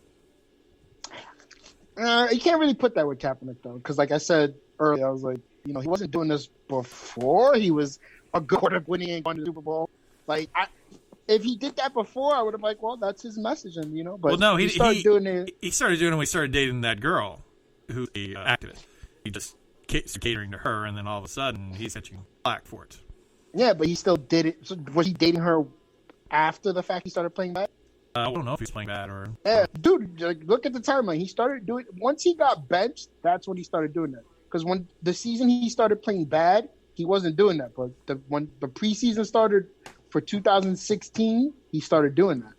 You can't really put that with Kaepernick though, because like I said earlier, I was like, he wasn't doing this before. He was a good quarterback winning and going to the Super Bowl. Like, if he did that before, I would have like, well, that's his message, and But well, no, he started doing it. He started doing it when he started dating that girl, who's the activist. He just catering to her, and then all of a sudden he's catching flack for it. Yeah, but he still did it. So was he dating her after the fact he started playing bad? I don't know if he's playing bad or... Yeah, dude, look at the timeline. He started doing... Once he got benched, that's when he started doing that. Because when the season he started playing bad, he wasn't doing that. But when the preseason started for 2016, he started doing that.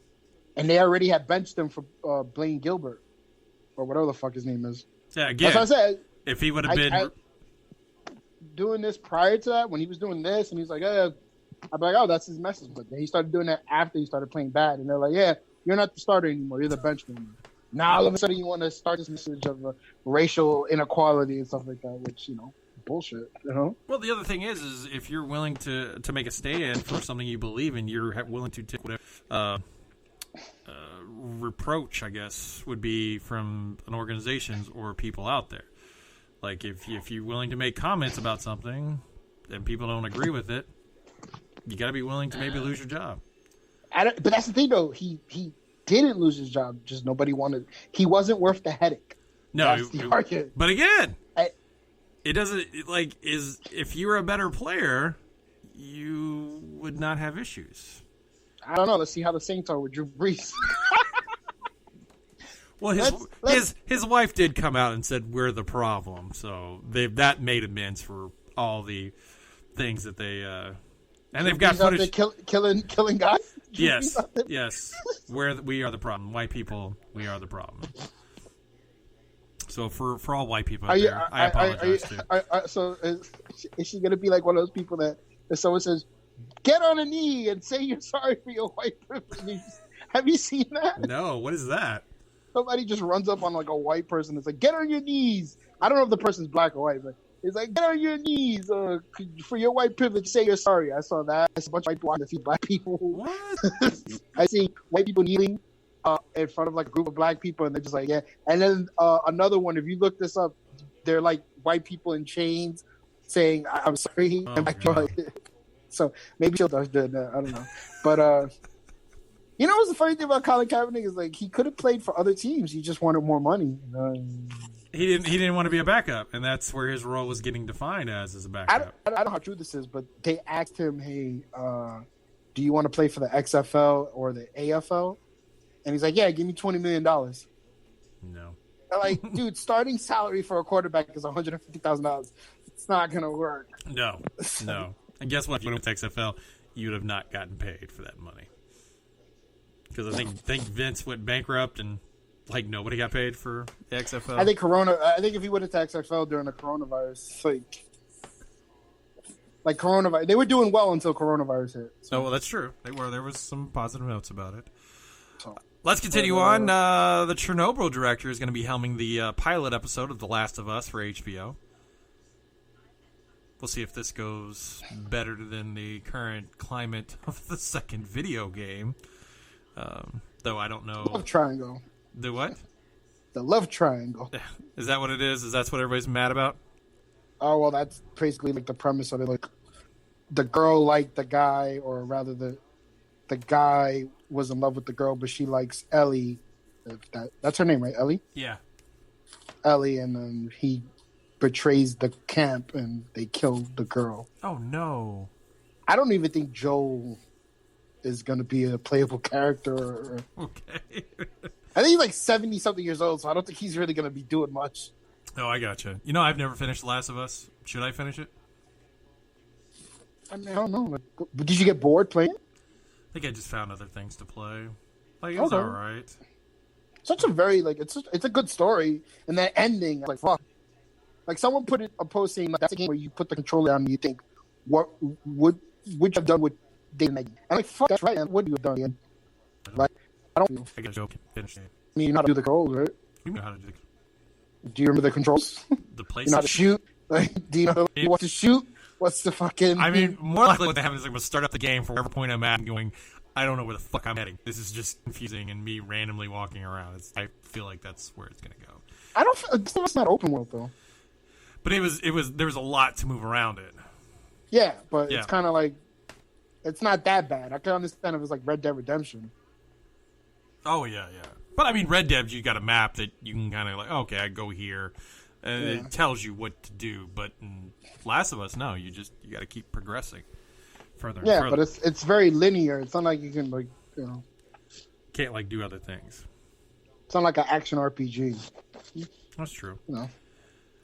And they already had benched him for Blaine Gilbert. Or whatever the fuck his name is. Yeah, again, that's what I said. If he would have been... doing this prior to that, when he was doing this, and he's like, I'd be like, oh, that's his message. But then he started doing that after he started playing bad, and they're like, yeah, you're not the starter anymore, you're the benchman. Now all of a sudden you want to start this message of racial inequality and stuff like that, which bullshit. Well, the other thing is if you're willing to make a stand for something you believe in, you're willing to take whatever reproach, I guess, would be from an organizations or people out there. Like, if you're willing to make comments about something and people don't agree with it, you got to be willing to maybe lose your job. But that's the thing, though. He didn't lose his job. Just nobody wanted. He wasn't worth the headache. No, but again, it doesn't if you were a better player, you would not have issues. I don't know. Let's see how the Saints are with Drew Brees. Well, his wife did come out and said we're the problem, so that made amends for all the things that they and they've got footage killing guys. Yes. We are the problem. White people, we are the problem. So for all white people out there, I apologize too. So is she gonna be like one of those people that if someone says, "Get on a knee and say you're sorry for your white privilege"? Have you seen that? No. What is that? Somebody just runs up on like a white person. It's like, get on your knees. I don't know if the person's black or white, but it's like, get on your knees for your white privilege. Say you're sorry. I saw that. I saw a bunch of white people wanting to see black people. What? I see white people kneeling in front of like a group of black people, and they're just like, yeah. And then another one. If you look this up, they're like white people in chains saying, "I'm sorry." Oh, so maybe she'll do that. I don't know, but. You know what's the funny thing about Colin Kaepernick is like he could have played for other teams. He just wanted more money. He didn't want to be a backup, and that's where his role was getting defined as a backup. I don't know how true this is, but they asked him, "Hey, do you want to play for the XFL or the AFL?" And he's like, "Yeah, give me $20 million." No. like, dude, starting salary for a quarterback is $150,000. It's not gonna work. No. And guess what? If you went to XFL, you would have not gotten paid for that money. Because I think Vince went bankrupt and like nobody got paid for the XFL. I think if he went into XFL during the coronavirus, like coronavirus, they were doing well until coronavirus hit. Oh, well, that's true. They were. There was some positive notes about it. So, Let's continue on. The Chernobyl director is going to be helming the pilot episode of The Last of Us for HBO. We'll see if this goes better than the current climate of the second video game. Though I don't know. love triangle. The what? The love triangle. Is that what it is? Is that what everybody's mad about? Oh well, that's basically like the premise of it. Like the girl liked the guy, or rather the guy was in love with the girl, but she likes Ellie. That's her name, right? Ellie. Yeah. Ellie, and then he betrays the camp, and they kill the girl. Oh no. I don't even think Joel is going to be a playable character. Okay. I think he's like 70-something years old, so I don't think he's really going to be doing much. Oh, I gotcha. You know, I've never finished The Last of Us. Should I finish it? I mean, I don't know. Like, did you get bored playing it? I think I just found other things to play. Like, it was Okay. all right. Such a very, like, it's a good story, and that ending, like, fuck. Like, someone put a post saying, like, that's a game where you put the controller down and you think, what would you have done with David and Maggie? And like, fuck, that's right, man. What would you have done again? Like, I don't know. I got a joke. Finish it. I mean, you know how to do the controls, right? You know how to do Do you remember the controls? the You know how to PlayStation. shoot? Like, do you know what to shoot? What's the fucking... I mean, more likely what happens is I'm going to start up the game from whatever point I'm at and going, I don't know where the fuck I'm heading. This is just confusing and me randomly walking around. I feel like that's where it's going to go. I don't feel... It's not open world, though. But there was a lot to move around it. Yeah, but Yeah. it's kind of like... It's not that bad. I can understand if it's like Red Dead Redemption. Oh, yeah. But I mean, Red Dead, you got a map that you can kind of like, okay, I go here. And it tells you what to do. But in Last of Us, no, you got to keep progressing further and Yeah, further. but it's very linear. It's not like you can, like, you know... Can't like do other things. It's not like an action RPG, That's true. you know.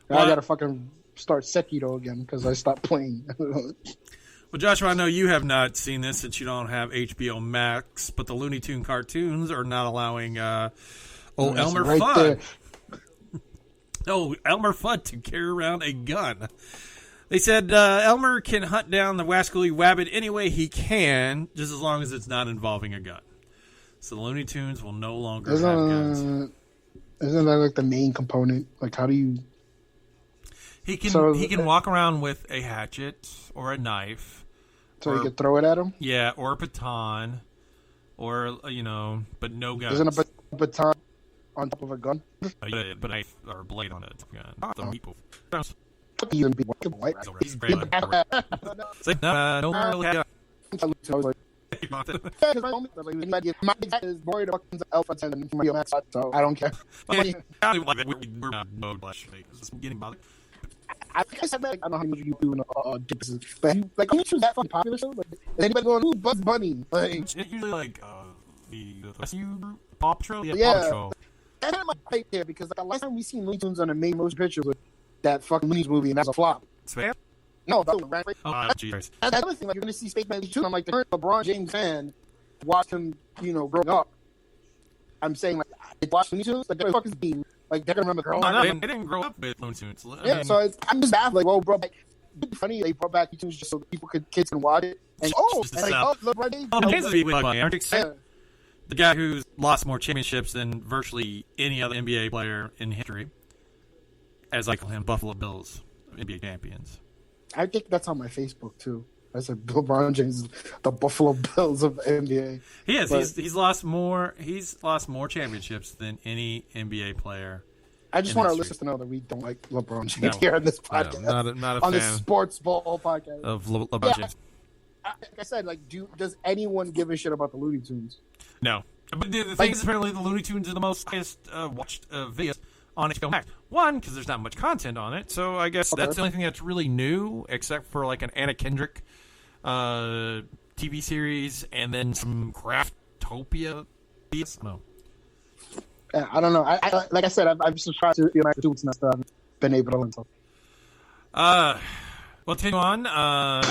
Well, I gotta fucking start Sekiro again because I stopped playing. Well, Joshua, I know you have not seen this since you don't have HBO Max, but the Looney Tune cartoons are not allowing Elmer right Fudd. there. Elmer Fudd to carry around a gun. They said Elmer can hunt down the Wascally Wabbit any way he can, just as long as it's not involving a gun. So the Looney Tunes will no longer have guns. Isn't that like the main component? Like, how do you... He can So- he can walk around with a hatchet or a knife. So you could throw it at him? Yeah, or a baton, or but no guns. Isn't a baton on top of a gun? But a knife or a blade on it. Some people. You can be white. He's great. No, I was like, yeah, 'cause my dad is worried about Alpha 10 and Mario Max, so I don't care. I think I said that. Like, I don't know how much you do in differences, but like, I'm sure that fucking popular show. Like, is anybody going, ooh, Bugs Bunny? Like, It's usually like the rescue group, Paw Patrol. Yeah, Yeah. Paw Patrol. that had my right there because like the last time we seen Looney Tunes on the main motion picture was that fucking Looney Tunes movie, and that's a flop. Spam? No, that was right. Oh, jeez. That's the other thing. Like, you're gonna see Spaceman 2. I'm like, the current LeBron James fan, watch him, growing up. I'm saying, like, I watched Looney Tunes. Like, the fuck is being like, they're gonna remember growing Oh, up. no, they didn't grow up with Looney Tunes. Yeah, so I'm just baffled. Like, well, bro, like, it'd be funny they brought back Looney Tunes just so kids can watch it. And Just and like, stop. LeBron James. James would be funny. Aren't you excited? Yeah. The guy who's lost more championships than virtually any other NBA player in history, as I call him, Buffalo Bills NBA champions. I think that's on my Facebook too. I said LeBron James, the Buffalo Bills of the NBA. He is. But- He's lost more. He's lost more championships than any NBA player. I just In want our history. listeners to know that we don't like LeBron James No. here on this No, podcast. not a on this fan Sports Ball podcast. of LeBron Yeah. James. Like I said, like, does anyone give a shit about the Looney Tunes? No, but the thing is, apparently, the Looney Tunes are the most highest watched videos on HBO Max. One, because there's not much content on it, so I guess that's the only thing that's really new, except for like an Anna Kendrick TV series, and then some Craftopia videos. No, Yeah, I don't know. I like I said, I've subscribed to my tools and stuff. Been able to learn so. We'll continue on. And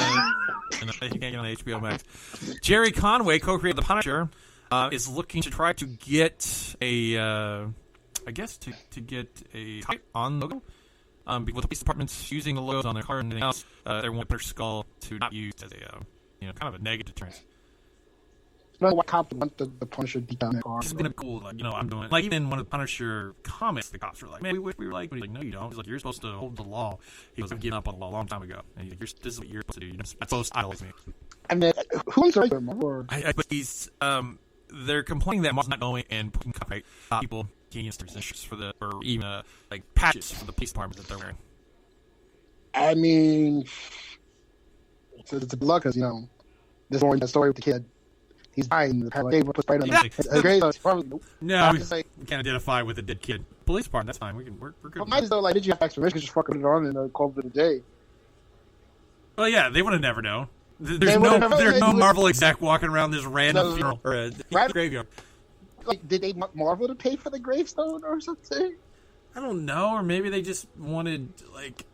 you can't get on HBO Max. Jerry Conway, co-creator of The Punisher, is looking to try to get a, I guess to get a type on logo. With the police departments using the logos on their car and anything else, they want Punisher skull to not be used as a, kind of a negative deterrent. No, what cop want the Punisher deep down in the car? It's been cool. Like, I'm doing like even in one of the Punisher comics, the cops were like, "Man, we wish we were like." He's like, "No, you don't." He's like, "You're supposed to hold the law." He was giving up on the law a long time ago. And he's like, "This is what you're supposed to do. You're supposed to idolize me." I mean, who's right there, or But he's they're complaining that Marvel's not going and putting copyright people getting positions or even like patches for the police department that they're wearing. I mean, it's a luck because this one story with the kid. He's dying. The put right on him. No, we can't identify with a dead kid. Police department, that's fine. We're good. But might as well, like, did you have extra risk? Just fucking it on and call it a day. Well, yeah, they would have never known. There's no Marvel exec walking around this random funeral or a graveyard. Like, did they want Marvel to pay for the gravestone or something? I don't know, or maybe they just wanted like,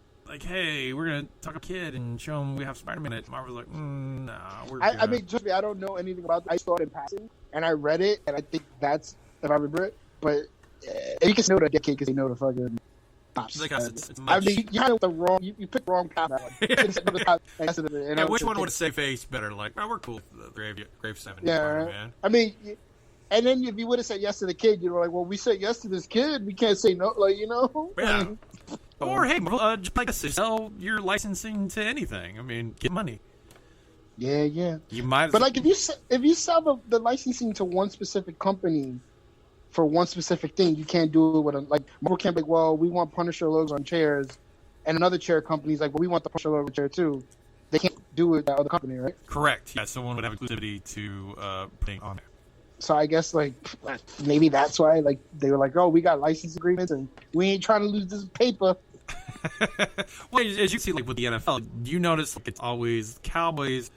hey, we're gonna talk to a kid and show him we have Spider-Man in it. Marvel's like, nah, we're good. I mean, trust me, I don't know anything about it. I saw it in passing, and I read it, and I think that's, if I remember it, but you can know the dead kid because they know the fucking pops. It's I mean, you kind of the wrong, you picked the wrong path. Which one would save face better? Like, oh, we're cool with the Grave 7 Spider-Man. I mean, and then if you would have said yes to the kid, you'd be like, well, we said yes to this kid, we can't say no, like, Yeah. Or, hey, just like us, sell your licensing to anything. I mean, get money. Yeah. You might. But like, if you sell the licensing to one specific company for one specific thing, you can't do it with like Marvel can't be like, well, we want Punisher logos on chairs, and another chair company's like, well, we want the Punisher logo on chair too. They can't do it with that other company, right? Correct. Yeah, someone would have exclusivity to putting on there. So I guess like maybe that's why like they were like, oh, we got license agreements and we ain't trying to lose this paper. Well, as you see, like with the NFL, you notice like it's always Cowboys,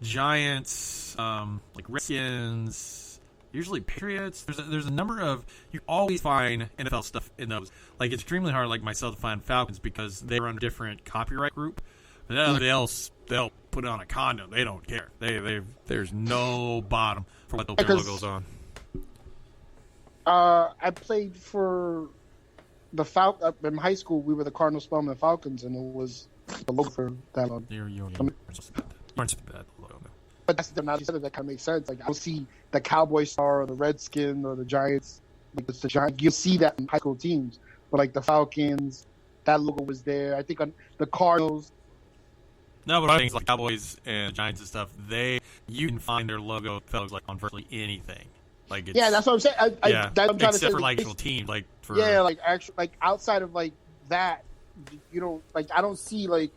Giants, like Redskins, usually Patriots. There's a number of, you always find NFL stuff in those. Like it's extremely hard, like myself, to find Falcons because they run a different copyright group. But everybody else, they'll put it on a condom. They don't care. There's no bottom for what they'll put their logos on. I played for the Falcons in high school. We were the Cardinal Spellman Falcons, and it was the logo for that logo. You weren't supposed to bet the logo. But that's the now you said it, that kind of makes sense. Like I'll see the Cowboy star or the Redskins or the Giants. Like it's the Giants. You'll see that in high school teams. But like the Falcons, that logo was there. I think on the Cardinals. No, but I think like Cowboys and Giants and stuff, you can find their logo fellows like on virtually anything. Like it's, that's what I'm saying. I'm trying to say, except for like actual teams, like for like actually like outside of like that, you don't like I don't see like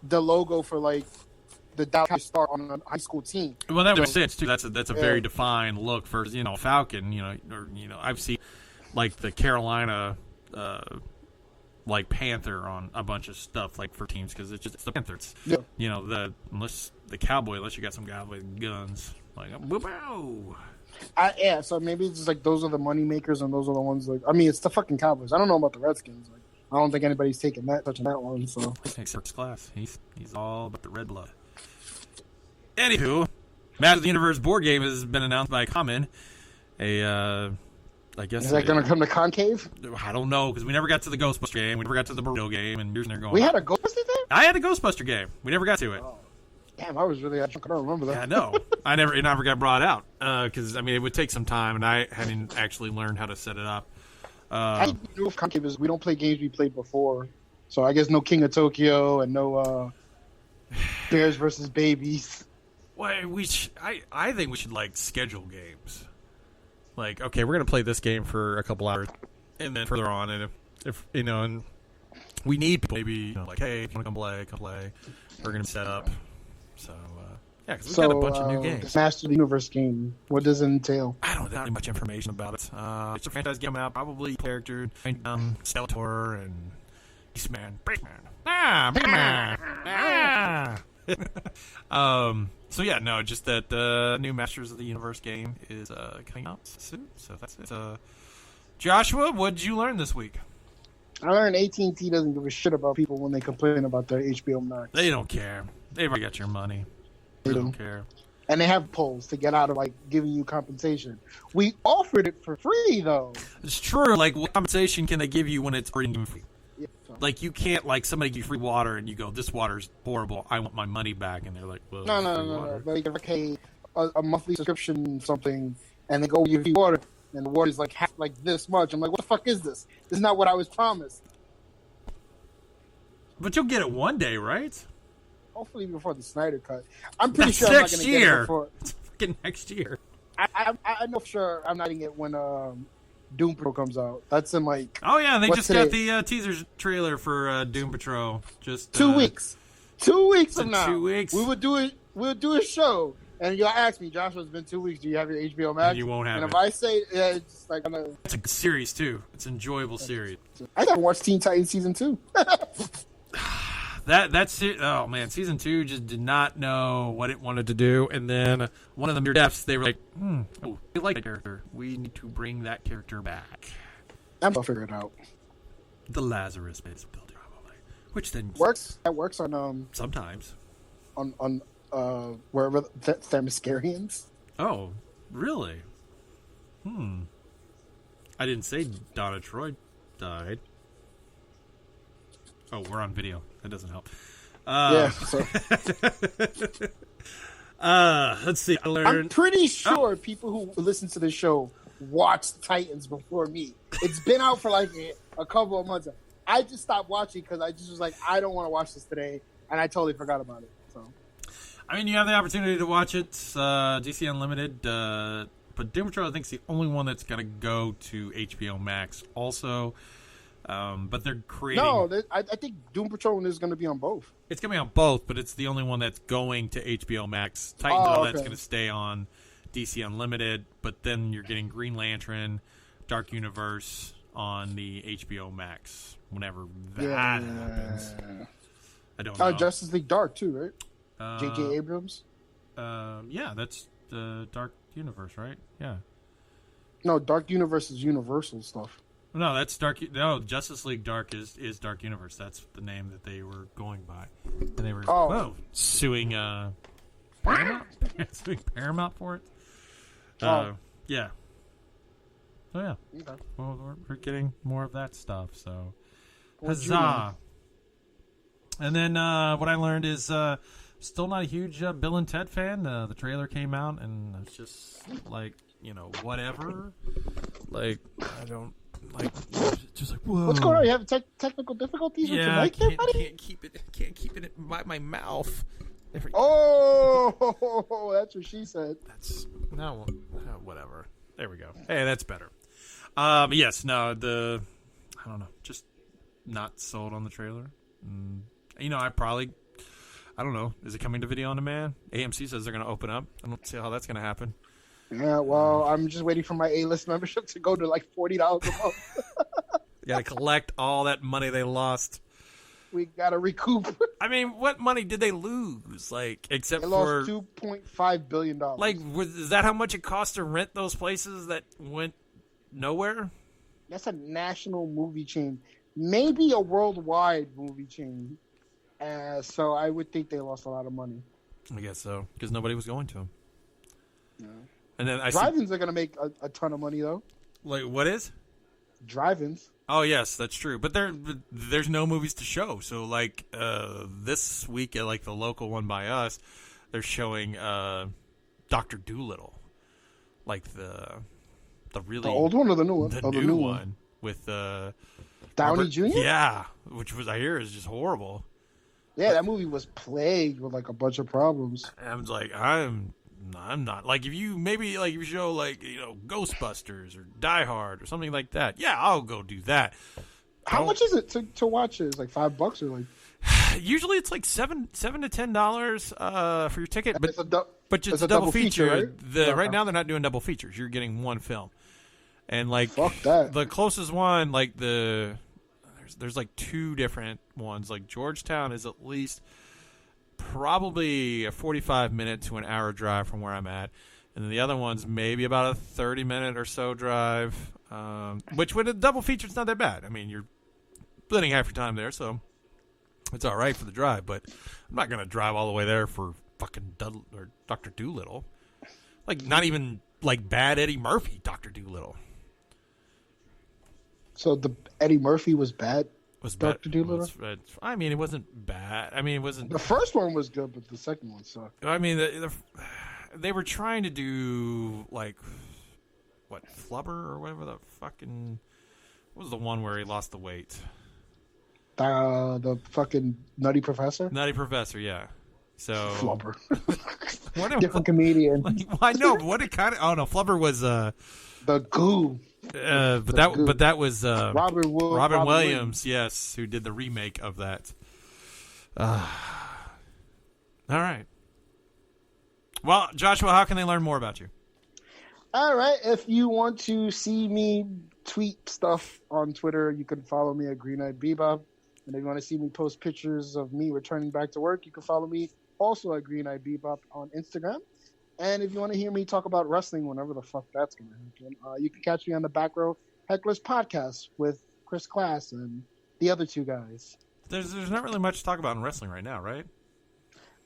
the logo for like the Dallas Star on a high school team. Well, that makes sense too. That's a very defined look for Falcon. Or I've seen like the Carolina. Like Panther on a bunch of stuff like for teams because it's the Panthers. Yeah. Unless the Cowboy, unless you got some guy with guns, like wow. So maybe it's just like those are the money makers and those are the ones like it's the fucking Cowboys. I don't know about the Redskins. Like I don't think anybody's touching that one. So except class, he's all about the red blood. Anywho, Masters of the Universe board game has been announced by Common. I guess is that going to come to Concave? I don't know because we never got to the Ghostbuster game. We never got to the Burrito game, and years and they're going. We had a Ghostbuster game. I had a Ghostbuster game. We never got to it. Oh. Damn, I was really. I don't remember that. Yeah, no, it never got brought out because it would take some time, and I hadn't actually learned how to set it up. I knew if Concave is we don't play games we played before, so I guess no King of Tokyo and no Bears versus Babies. Well, I think we should like schedule games. Like, okay, we're gonna play this game for a couple hours, and then further on, and if and we need people, maybe like, hey, if you want to come play, we're gonna set up. So yeah, because we've got a bunch of new games. Master of the Universe game. What does it entail? I don't have much information about it. It's a franchise game out, probably character, Skeletor and Beastman, So yeah, no, just that the new Masters of the Universe game is coming out soon. So that's it. Joshua, what did you learn this week? I learned AT&T doesn't give a shit about people when they complain about their HBO Max. They don't care. They've already got your money. They don't care. And they have polls to get out of like giving you compensation. We offered it for free though. It's true. Like, what compensation can they give you when it's already free? Yeah, so. Like, you can't, like, somebody give you free water and you go, this water's horrible. I want my money back. And they're like, well, No. Like, if I pay a monthly subscription something and they go give you water and the water's like half like this much. I'm like, what the fuck is this? This is not what I was promised. But you'll get it one day, right? Hopefully before the Snyder Cut. I'm pretty That's sure I'm not next going to get year. it before. It's fucking next year. I know for sure I'm not going to get when Doom Patrol comes out. That's in like Oh, yeah, they what's just got today? the teaser trailer for Doom Patrol. Just 2 weeks. 2 weeks from in now. 2 weeks. We would do it. We'll do a show, and you'll ask me, Joshua, it's been 2 weeks. Do you have your HBO Max? And you won't have and it. if I say, yeah, it's just like It's a good series, too. It's an enjoyable series. I gotta watch Teen Titans season 2. That's it. Oh, man, season 2 just did not know what it wanted to do. And then one of them, your deaths, they were like, we like that character. We need to bring that character back. I'm gonna figure it out. The Lazarus Pit building, which then Works. That works on sometimes. wherever Themyscirians. Oh, really? I didn't say Donna Troy died. Oh, we're on video. That doesn't help. Yeah. So Let's see. I I'm learned. pretty sure people who listen to the show watched Titans before me. It's been out for like a couple of months. I just stopped watching because I just was like, I don't want to watch this today, and I totally forgot about it. So I mean, you have the opportunity to watch it. DC Unlimited. But Doom Patrol, I think, is the only one that's going to go to HBO Max also. But they're creating... no, I think Doom Patrol is going to be on both. It's going to be on both, but it's the only one that's going to HBO Max. Titans, that's going to stay on DC Unlimited, but then you're getting Green Lantern, Dark Universe on the HBO Max whenever that happens. I don't know. Justice League Dark too, right? J.J. Abrams? Yeah, that's the Dark Universe, right? Yeah. No, Dark Universe is Universal stuff. No, that's Dark. No, Justice League Dark is Dark Universe. That's the name that they were going by, and they were suing Paramount. Suing Paramount for it. Yeah. So yeah. Okay. Well, we're getting more of that stuff. So, Well, huzzah! And then what I learned is still not a huge Bill and Ted fan. The trailer came out, and it's just like whatever. Like I don't. Like, just like, whoa. What's going on? You have technical difficulties with your Yeah, I mic there, buddy? can't keep it in my mouth. Oh, that's what she said. That's no, whatever. There we go. Hey, that's better. Yes, no, I don't know, just not sold on the trailer. I don't know. Is it coming to video on demand? AMC says they're going to open up. I don't see how that's going to happen. Yeah, well, I'm just waiting for my A-list membership to go to like $40 a month. You got to collect all that money they lost. We got to recoup. I mean, what money did they lose? Like, except They for lost $2.5 billion. like, is that how much it cost to rent those places that went nowhere? That's a national movie chain, maybe a worldwide movie chain. So I would think they lost a lot of money. I guess so, because nobody was going to them. Yeah. And then Drive-ins are going to make a ton of money, though. like, what is? Drive-ins. Oh yes, that's true. But there's no movies to show. So like this week at like the local one by us, they're showing Dr. Dolittle, like the really The old one or the new one? the new one with Downey Jr.? Yeah, which was I hear is just horrible. Yeah, that movie was plagued with like a bunch of problems. And I was like, I'm not like if you show like Ghostbusters or Die Hard or something like that. Yeah, I'll go do that. How much is it to watch it? It's like $5 or like. Usually it's like $7 to $10 for your ticket, but it's a a double feature. right? Right now they're not doing double features. You're getting one film, and like Fuck that. the closest one, like there's like two different ones. Like Georgetown is at least probably a 45-minute to an hour drive from where I'm at, and then the other one's maybe about a 30-minute or so drive. Which with a double feature, it's not that bad. I mean, you're splitting half your time there, so it's all right for the drive. But I'm not gonna drive all the way there for fucking or Dr. Doolittle. Like, not even like bad Eddie Murphy, Dr. Doolittle. So the Eddie Murphy was bad. Was Dr. Doolittle? I mean, it wasn't bad. I mean, it wasn't. The first one was good, but the second one sucked. I mean, they were trying to do like what, Flubber or whatever the fucking. What was the one where he lost the weight? The fucking Nutty Professor. Nutty Professor, yeah. So Flubber. What Different comedian. Like, I know, but what it kind of. Oh no, Flubber was the Goo. But that was Robin Williams, yes, who did the remake of that. All right. Well, Joshua, how can they learn more about you? All right. If you want to see me tweet stuff on Twitter, you can follow me at Green Eyed Bebop. And if you want to see me post pictures of me returning back to work, you can follow me also at Green Eyed Bebop on Instagram. And if you want to hear me talk about wrestling whenever the fuck that's going to happen, you can catch me on the Back Row Hecklers podcast with Chris Class and the other two guys. There's not really much to talk about in wrestling right now, right?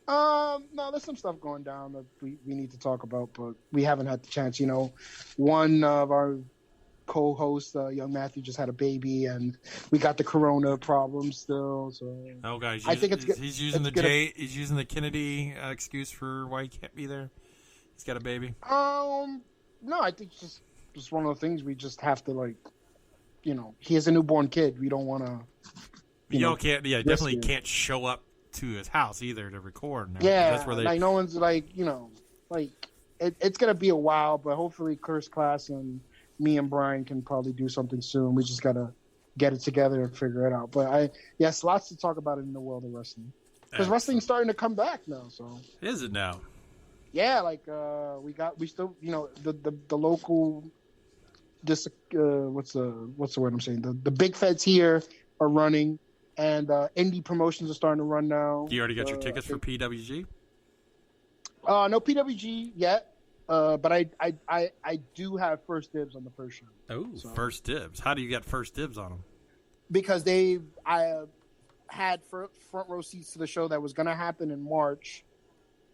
No, there's some stuff going down that we need to talk about, but we haven't had the chance. You know, one of our co-hosts, young Matthew, just had a baby, and we got the corona problem still. So, oh, guys, I think he's using he's using the Kennedy excuse for why he can't be there. He's got a baby. No, I think it's just one of the things we just have to, like, you know, he has a newborn kid. We don't want to. Definitely can't show up to his house either to record. Yeah, that's where like no one's like, you know, like it's gonna be a while, but hopefully Chris Class and me and Brian can probably do something soon. We just gotta get it together and figure it out. But yes, lots to talk about in the world of wrestling because wrestling's starting to come back now. So is it now? Yeah, like we still, you know, the local what's the word I'm saying? The big feds here are running, and indie promotions are starting to run now. You already got your tickets for PWG? No PWG yet, but I do have first dibs on the first show. Oh, so. First dibs. How do you get first dibs on them? Because I had front row seats to the show that was going to happen in March.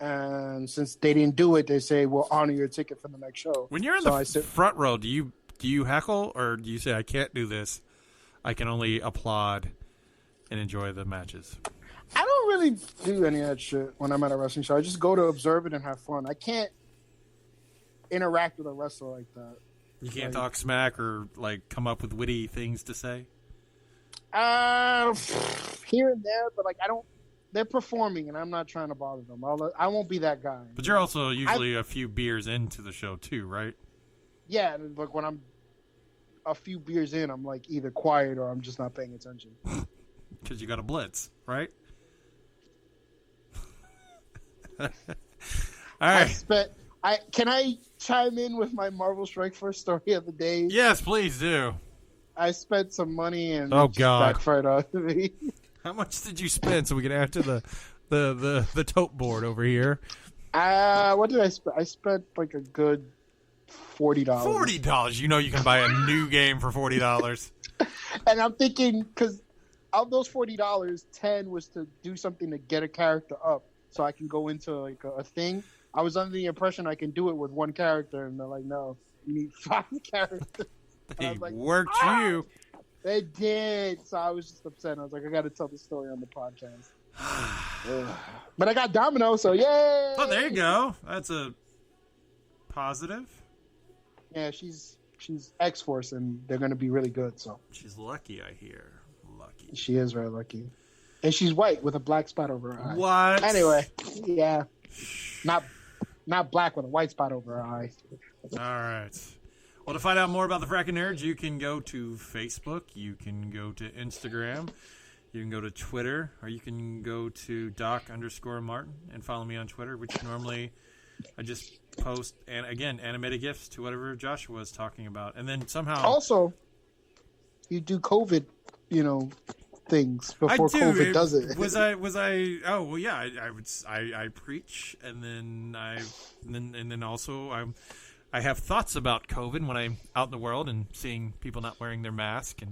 And since they didn't do it, they say we'll honor your ticket for the next show. When you're in the front row, do you heckle or do you say I can't do this? I can only applaud and enjoy the matches. I don't really do any of that shit when I'm at a wrestling show. I just go to observe it and have fun. I can't interact with a wrestler like that. You can't talk smack or like come up with witty things to say. Here and there, but like I don't. They're performing, and I'm not trying to bother them. I won't be that guy. But you're also usually a few beers into the show, too, right? Yeah, like when I'm a few beers in, I'm like either quiet or I'm just not paying attention. Because you got a blitz, right? All right. Can I chime in with my Marvel Strike Force story of the day? Yes, please do. I spent some money and backfired on me. How much did you spend so we can add to the tote board over here? What did I spend? I spent like a good $40. $40? You know you can buy a new game for $40. And I'm thinking, because of those $40, $10 was to do something to get a character up so I can go into like a thing. I was under the impression I can do it with one character, and they're like, no, you need 5 characters. They worked you. They did. So I was just upset. I was like, I got to tell the story on the podcast. But I got Domino, so yay! Oh, there you go. That's a positive. Yeah, she's X-Force, and they're going to be really good. So she's lucky, I hear. Lucky. She is very lucky. And she's white with a black spot over her eye. What? Anyway, yeah. Not black with a white spot over her eye. All right. Well, to find out more about the Frackin' Nerds, you can go to Facebook, you can go to Instagram, you can go to Twitter, or you can go to Doc_Martin and follow me on Twitter, which normally I just post, and again, animated GIFs to whatever Joshua was talking about. And then somehow... Also, you do COVID, things before COVID does it. Was I? Oh well, yeah. I preach, and then also I have thoughts about COVID when I'm out in the world and seeing people not wearing their mask,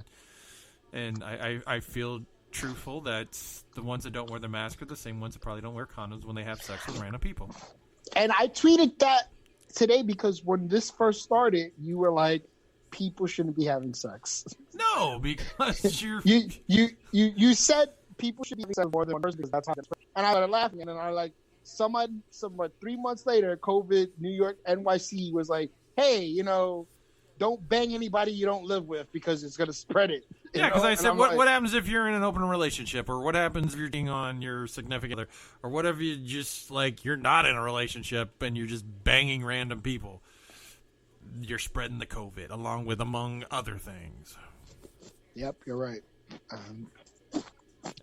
and I feel truthful that the ones that don't wear their mask are the same ones that probably don't wear condoms when they have sex with random people. And I tweeted that today because when this first started, you were like, people shouldn't be having sex. No, because you're You said people should be having sex more than one person because that's how it's. And I started laughing, and then I like someone 3 months later, COVID, New York, NYC was like, hey, don't bang anybody you don't live with because it's gonna spread it. Yeah, because I said, what happens if you're in an open relationship, or what happens if you're cheating on your significant other, or what if you just you're not in a relationship and you're just banging random people? You're spreading the COVID along with, among other things. Yep, you're right.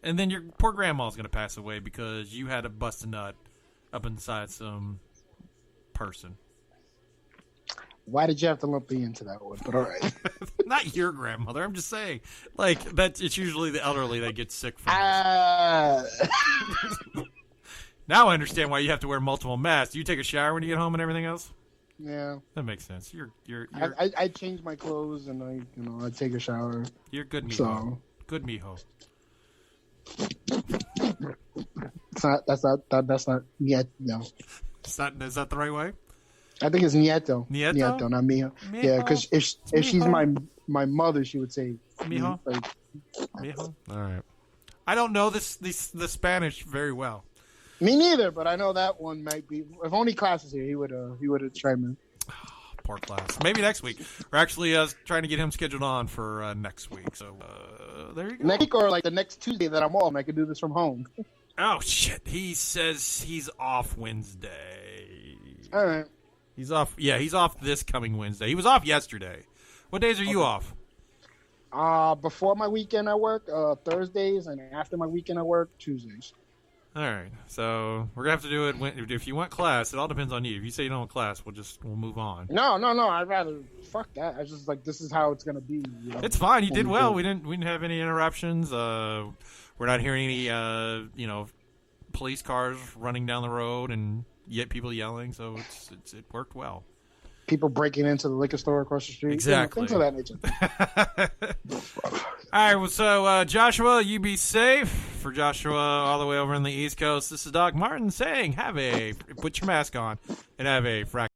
And then your poor grandma's going to pass away because you had to bust a nut up inside some person. Why did you have to lump me into that one? But all right. Not your grandmother. I'm just saying. It's usually the elderly that get sick from this. Now I understand why you have to wear multiple masks. Do you take a shower when you get home and everything else? Yeah. That makes sense. I change my clothes and I take a shower. You're good mijo. So. Good mijo. That's not yet, no. Is that the right way? I think it's Nieto. Nieto, not Mijo. Yeah, because if she's my mother, she would say Mijo. Mijo. All right. I don't know the Spanish very well. Me neither, but I know that one might be. If only Class is here, he would have chimed in. Poor Class. Maybe next week. We're actually trying to get him scheduled on for next week. So there you go. Next week or the next Tuesday that I'm off, I can do this from home. Oh shit! He says he's off Wednesday. All right. He's off. Yeah, he's off this coming Wednesday. He was off yesterday. What days are you off? Before my weekend I work Thursdays, and after my weekend I work Tuesdays. All right, so we're gonna have to do it if you want Class. It all depends on you. If you say you don't want Class, we'll move on. No. I'd rather fuck that. I just this is how it's gonna be. It's fine. You did well. We didn't have any interruptions. We're not hearing any police cars running down the road and yet people yelling. So it worked well. People breaking into the liquor store across the street. Exactly. Things of that nature. All right, well, so Joshua, you be safe. For Joshua all the way over on the East Coast, this is Doc Martin saying, put your mask on and have a frack